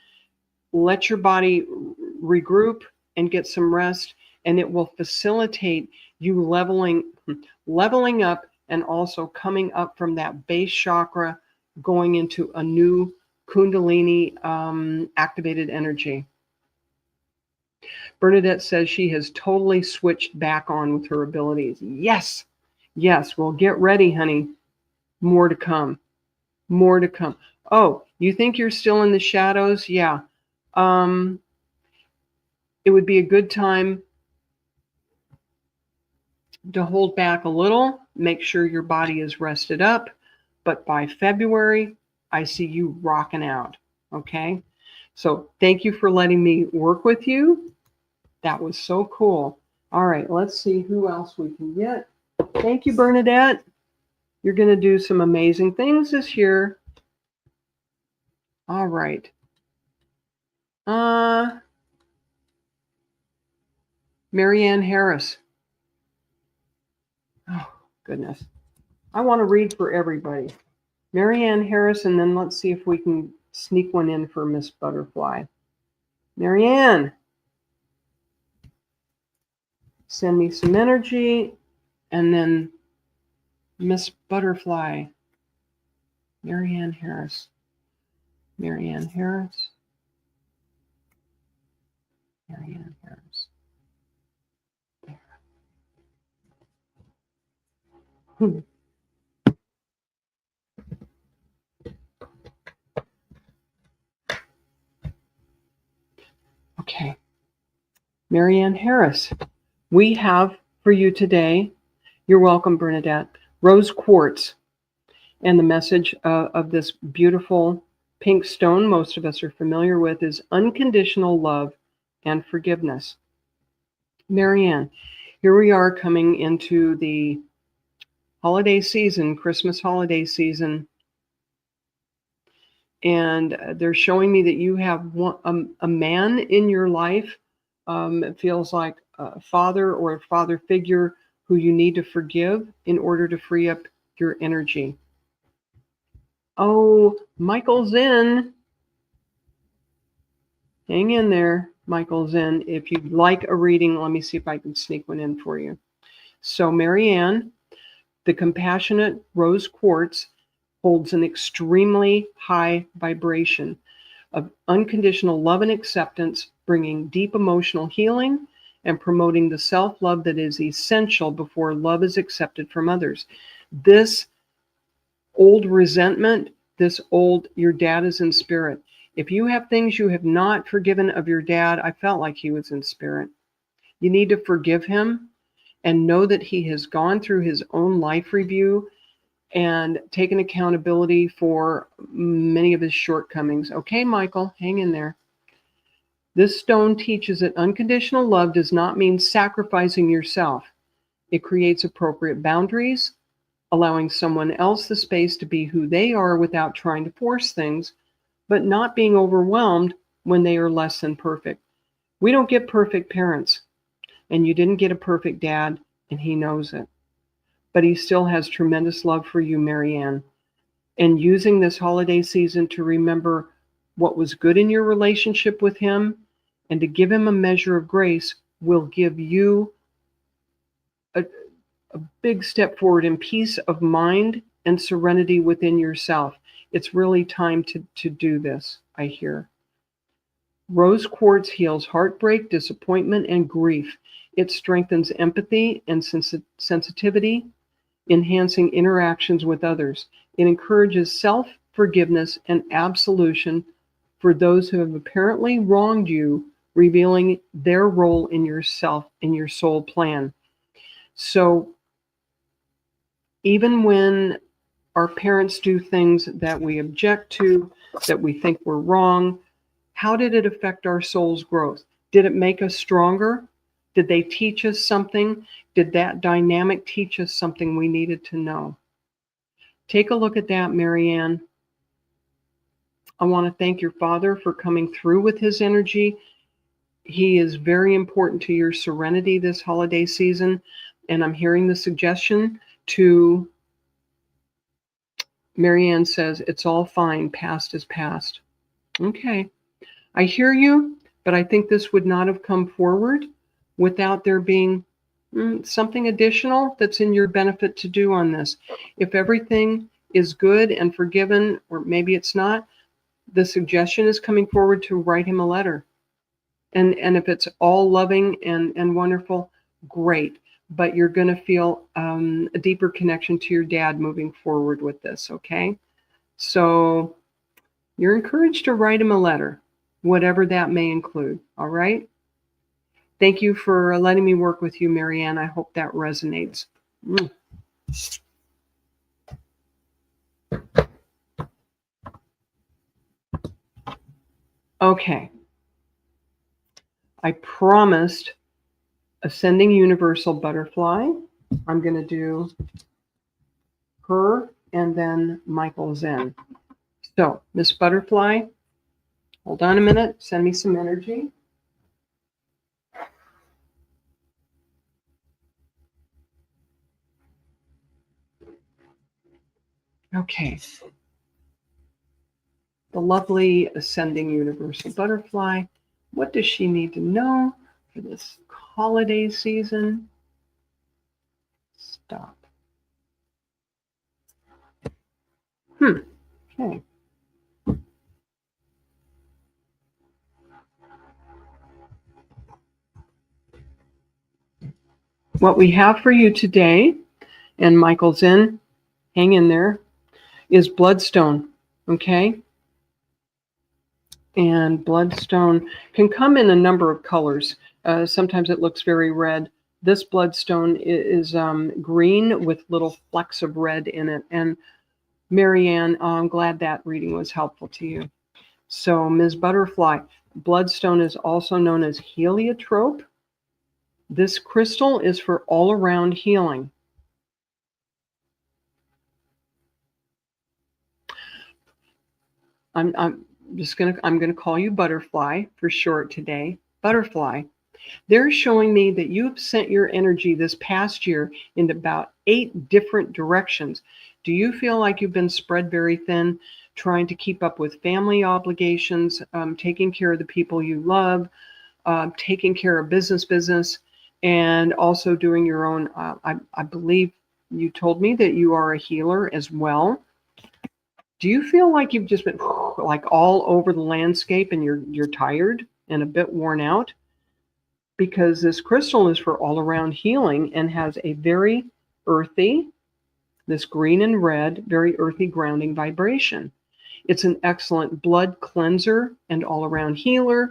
let your body regroup and get some rest, and it will facilitate you leveling up and also coming up from that base chakra, going into a new Kundalini activated energy. Bernadette says she has totally switched back on with her abilities. Yes. Well, get ready, honey. More to come. More to come. Oh, you think you're still in the shadows? Yeah. It would be a good time to hold back a little, make sure your body is rested up. But by February, I see you rocking out. Okay? So thank you for letting me work with you. That was so cool. All right, let's see who else we can get. Thank you, Bernadette. You're going to do some amazing things this year. All right. Marianne Harris. Oh, goodness. I want to read for everybody. Marianne Harris, and then let's see if we can sneak one in for Miss Butterfly. Marianne, send me some energy, and then Miss Butterfly. Marianne Harris. Marianne Harris. Marianne Harris. There. Okay. Marianne Harris, we have for you today, you're welcome, Bernadette, rose quartz. And the message of this beautiful pink stone most of us are familiar with is unconditional love and forgiveness. Marianne, here we are coming into the holiday season, Christmas holiday season, and they're showing me that you have a man in your life. It feels like a father or a father figure who you need to forgive in order to free up your energy. Oh, Michael's in. Hang in there, Michael's in. If you'd like a reading, let me see if I can sneak one in for you. So, Marianne, the compassionate rose quartz holds an extremely high vibration of unconditional love and acceptance, bringing deep emotional healing and promoting the self-love that is essential before love is accepted from others. This old resentment, your dad is in spirit. If you have things you have not forgiven of your dad, I felt like he was in spirit. You need to forgive him and know that he has gone through his own life review and taken accountability for many of his shortcomings. Okay, Michael, hang in there. This stone teaches that unconditional love does not mean sacrificing yourself. It creates appropriate boundaries, allowing someone else the space to be who they are without trying to force things, but not being overwhelmed when they are less than perfect. We don't get perfect parents, and you didn't get a perfect dad, and he knows it. But he still has tremendous love for you, Marianne. And using this holiday season to remember what was good in your relationship with him and to give him a measure of grace will give you a big step forward in peace of mind and serenity within yourself. It's really time to do this, I hear. Rose quartz heals heartbreak, disappointment, and grief. It strengthens empathy and sensitivity, enhancing interactions with others. It encourages self-forgiveness and absolution for those who have apparently wronged you, revealing their role in yourself, in your soul plan. So even when our parents do things that we object to, that we think were wrong, how did it affect our soul's growth? Did it make us stronger? Did they teach us something? Did that dynamic teach us something we needed to know? Take a look at that, Marianne. I want to thank your father for coming through with his energy. He is very important to your serenity this holiday season. And I'm hearing the suggestion to, Marianne says, it's all fine. Past is past. Okay. I hear you, but I think this would not have come forward without there being something additional that's in your benefit to do on this. If everything is good and forgiven, or maybe it's not, the suggestion is coming forward to write him a letter. And if it's all loving and wonderful, great. But you're going to feel a deeper connection to your dad moving forward with this, okay? So you're encouraged to write him a letter, whatever that may include, all right? Thank you for letting me work with you, Marianne. I hope that resonates. Okay. I promised Ascending Universal Butterfly. I'm going to do her and then Michael Zen. So, Miss Butterfly, hold on a minute. Send me some energy. Okay. The lovely Ascending Universal Butterfly. What does she need to know for this holiday season? Stop. Okay. What we have for you today, and Michael's in, hang in there, is bloodstone, okay? And bloodstone can come in a number of colors. Sometimes it looks very red. This bloodstone is green with little flecks of red in it. And Marianne, I'm glad that reading was helpful to you. So Ms. Butterfly, bloodstone is also known as heliotrope. This crystal is for all-around healing. I'm gonna call you Butterfly for short today. Butterfly. They're showing me that you've sent your energy this past year in about 8 different directions. Do you feel like you've been spread very thin, trying to keep up with family obligations, taking care of the people you love, taking care of business, and also doing your own, I believe you told me that you are a healer as well. Do you feel like you've just been like all over the landscape and you're tired and a bit worn out? Because this crystal is for all around healing and has a very earthy, this green and red, very earthy grounding vibration. It's an excellent blood cleanser and all around healer.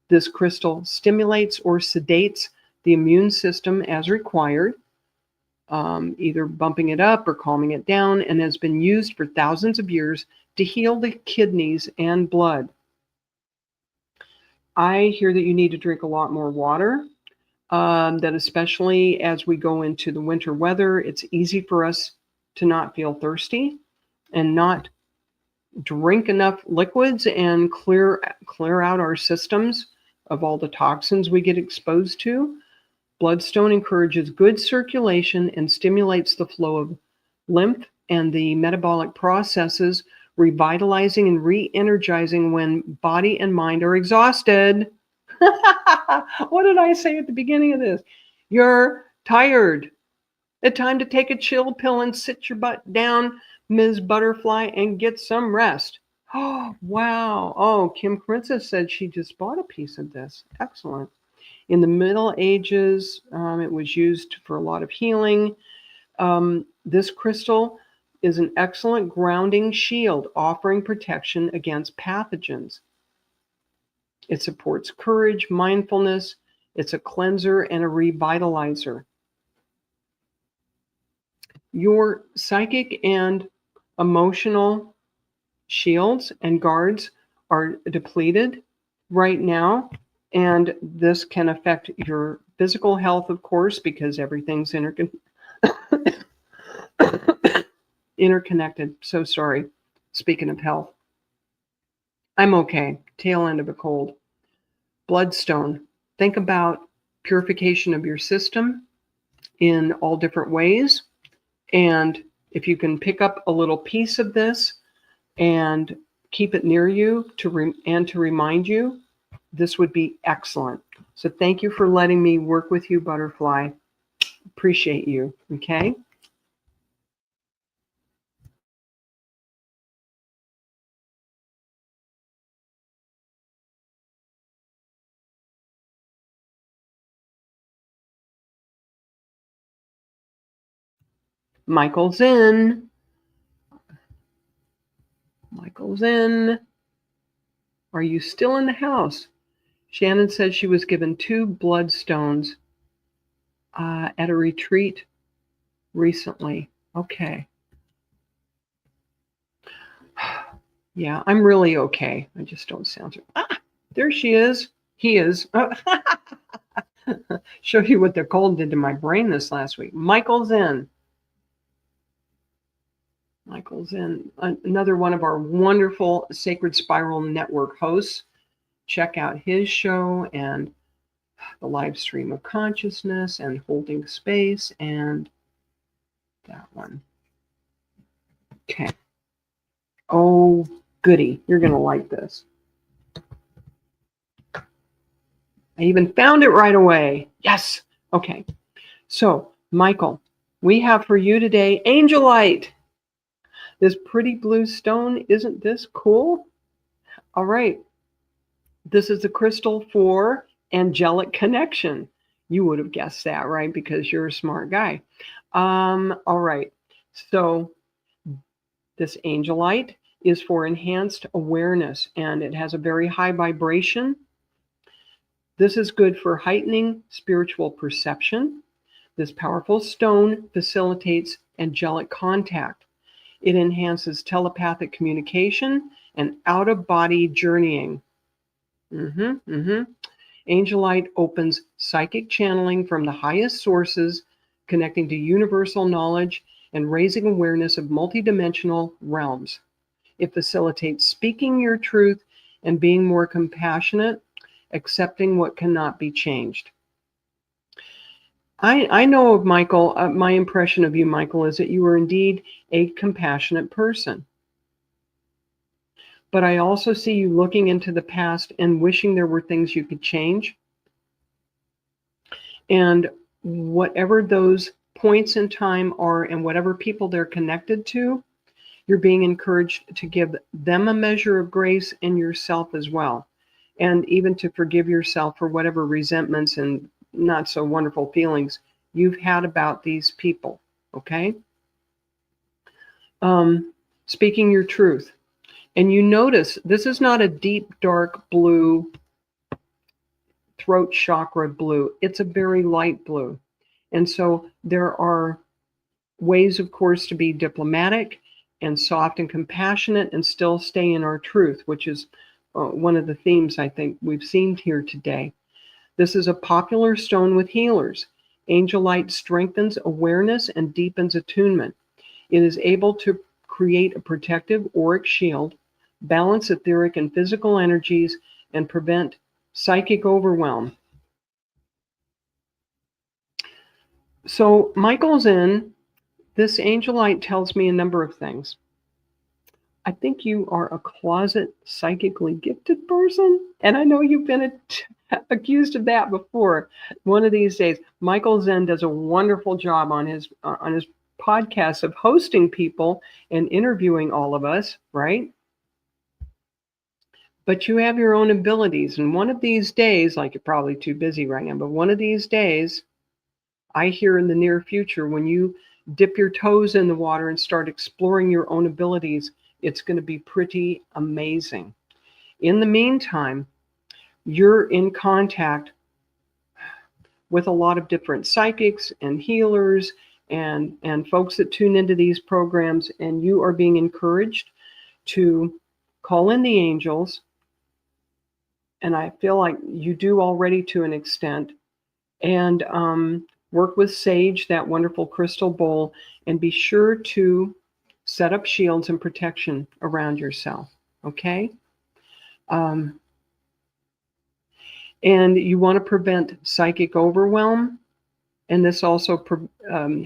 This crystal stimulates or sedates the immune system as required, either bumping it up or calming it down, and has been used for thousands of years to heal the kidneys and blood. I hear that you need to drink a lot more water, that especially as we go into the winter weather, it's easy for us to not feel thirsty and not drink enough liquids and clear out our systems of all the toxins we get exposed to. Bloodstone encourages good circulation and stimulates the flow of lymph and the metabolic processes, revitalizing and re-energizing when body and mind are exhausted. What did I say at the beginning of this? You're tired. It's time to take a chill pill and sit your butt down, Ms. Butterfly, and get some rest. Oh, wow. Oh, Kim Princess said she just bought a piece of this. Excellent. In the Middle Ages, it was used for a lot of healing. This crystal is an excellent grounding shield, offering protection against pathogens. It supports courage, mindfulness. It's a cleanser and a revitalizer. Your psychic and emotional shields and guards are depleted right now, and this can affect your physical health, of course, because everything's interconnected. So sorry. Speaking of health, I'm okay. Tail end of a cold. Bloodstone. Think about purification of your system in all different ways. And if you can pick up a little piece of this and keep it near you to remind you, this would be excellent. So thank you for letting me work with you, Butterfly. Appreciate you. Okay. Michael's in. Michael's in. Are you still in the house? Shannon said she was given 2 bloodstones at a retreat recently. Okay. Yeah, I'm really okay. I just don't sound so. There she is. He is. Show you what the cold did to my brain this last week. Michael's in. Michael's in. Another one of our wonderful Sacred Spiral Network hosts. Check out his show and the live stream of consciousness and holding space and that one. Okay. Oh, goody. You're going to like this. I even found it right away. Yes. Okay. So, Michael, we have for you today Angelite. This pretty blue stone, isn't this cool? All right. This is the crystal for angelic connection. You would have guessed that, right? Because you're a smart guy. All right. So this Angelite is for enhanced awareness, and it has a very high vibration. This is good for heightening spiritual perception. This powerful stone facilitates angelic contact. It enhances telepathic communication and out-of-body journeying. Angelite opens psychic channeling from the highest sources, connecting to universal knowledge and raising awareness of multidimensional realms. It facilitates speaking your truth and being more compassionate, accepting what cannot be changed. I know of Michael, my impression of you, Michael, is that you are indeed a compassionate person. But I also see you looking into the past and wishing there were things you could change. And whatever those points in time are and whatever people they're connected to, you're being encouraged to give them a measure of grace and yourself as well. And even to forgive yourself for whatever resentments and not so wonderful feelings you've had about these people. Okay? Speaking your truth. And you notice this is not a deep, dark blue, throat chakra blue. It's a very light blue. And so there are ways, of course, to be diplomatic and soft and compassionate and still stay in our truth, which is one of the themes I think we've seen here today. This is a popular stone with healers. Angelite strengthens awareness and deepens attunement. It is able to create a protective auric shield, balance etheric and physical energies, and prevent psychic overwhelm. So Michael's in. This Angelite tells me a number of things. I think you are a closet psychically gifted person, and I know you've been accused of that before. One of these days, Michael Zen does a wonderful job on his podcast of hosting people and interviewing all of us, right? But you have your own abilities, and one of these days, like you're probably too busy right now, but one of these days, I hear in the near future, when you dip your toes in the water and start exploring your own abilities, it's going to be pretty amazing. In the meantime, you're in contact with a lot of different psychics and healers and folks that tune into these programs, and you are being encouraged to call in the angels. And I feel like you do already to an extent, and work with sage, that wonderful crystal bowl, and be sure to set up shields and protection around yourself. Okay. And you want to prevent psychic overwhelm, and this also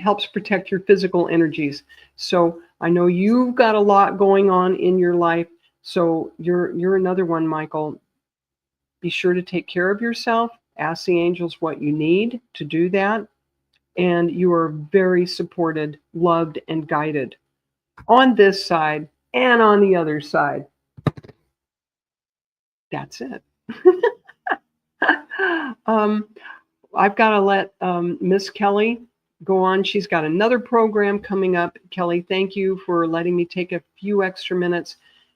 helps protect your physical energies. So I know you've got a lot going on in your life, so you're another one, Michael. Be sure to take care of yourself. Ask the angels what you need to do that, and you are very supported, loved, and guided on this side and on the other side. That's it. I've got to let Miss Kelly go on. She's got another program coming up. Kelly, thank you for letting me take a few extra minutes.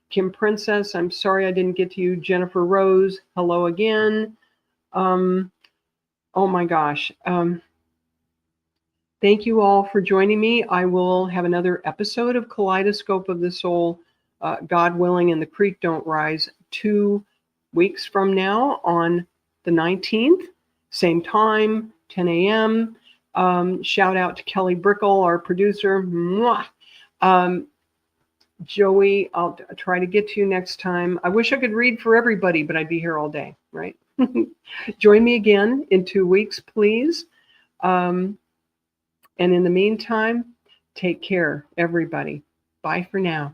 Kim Princess, I'm sorry I didn't get to you. Jennifer Rose, hello again. Oh my gosh. Thank you all for joining me. I will have another episode of Kaleidoscope of the Soul, God willing, and the creek don't rise, 2 weeks from now on the 19th, same time, 10 a.m. Shout out to Kelly Brickle, our producer. Mwah. Joey, I'll try to get to you next time. I wish I could read for everybody, but I'd be here all day, right? Join me again in 2 weeks, please. And in the meantime, take care, everybody. Bye for now.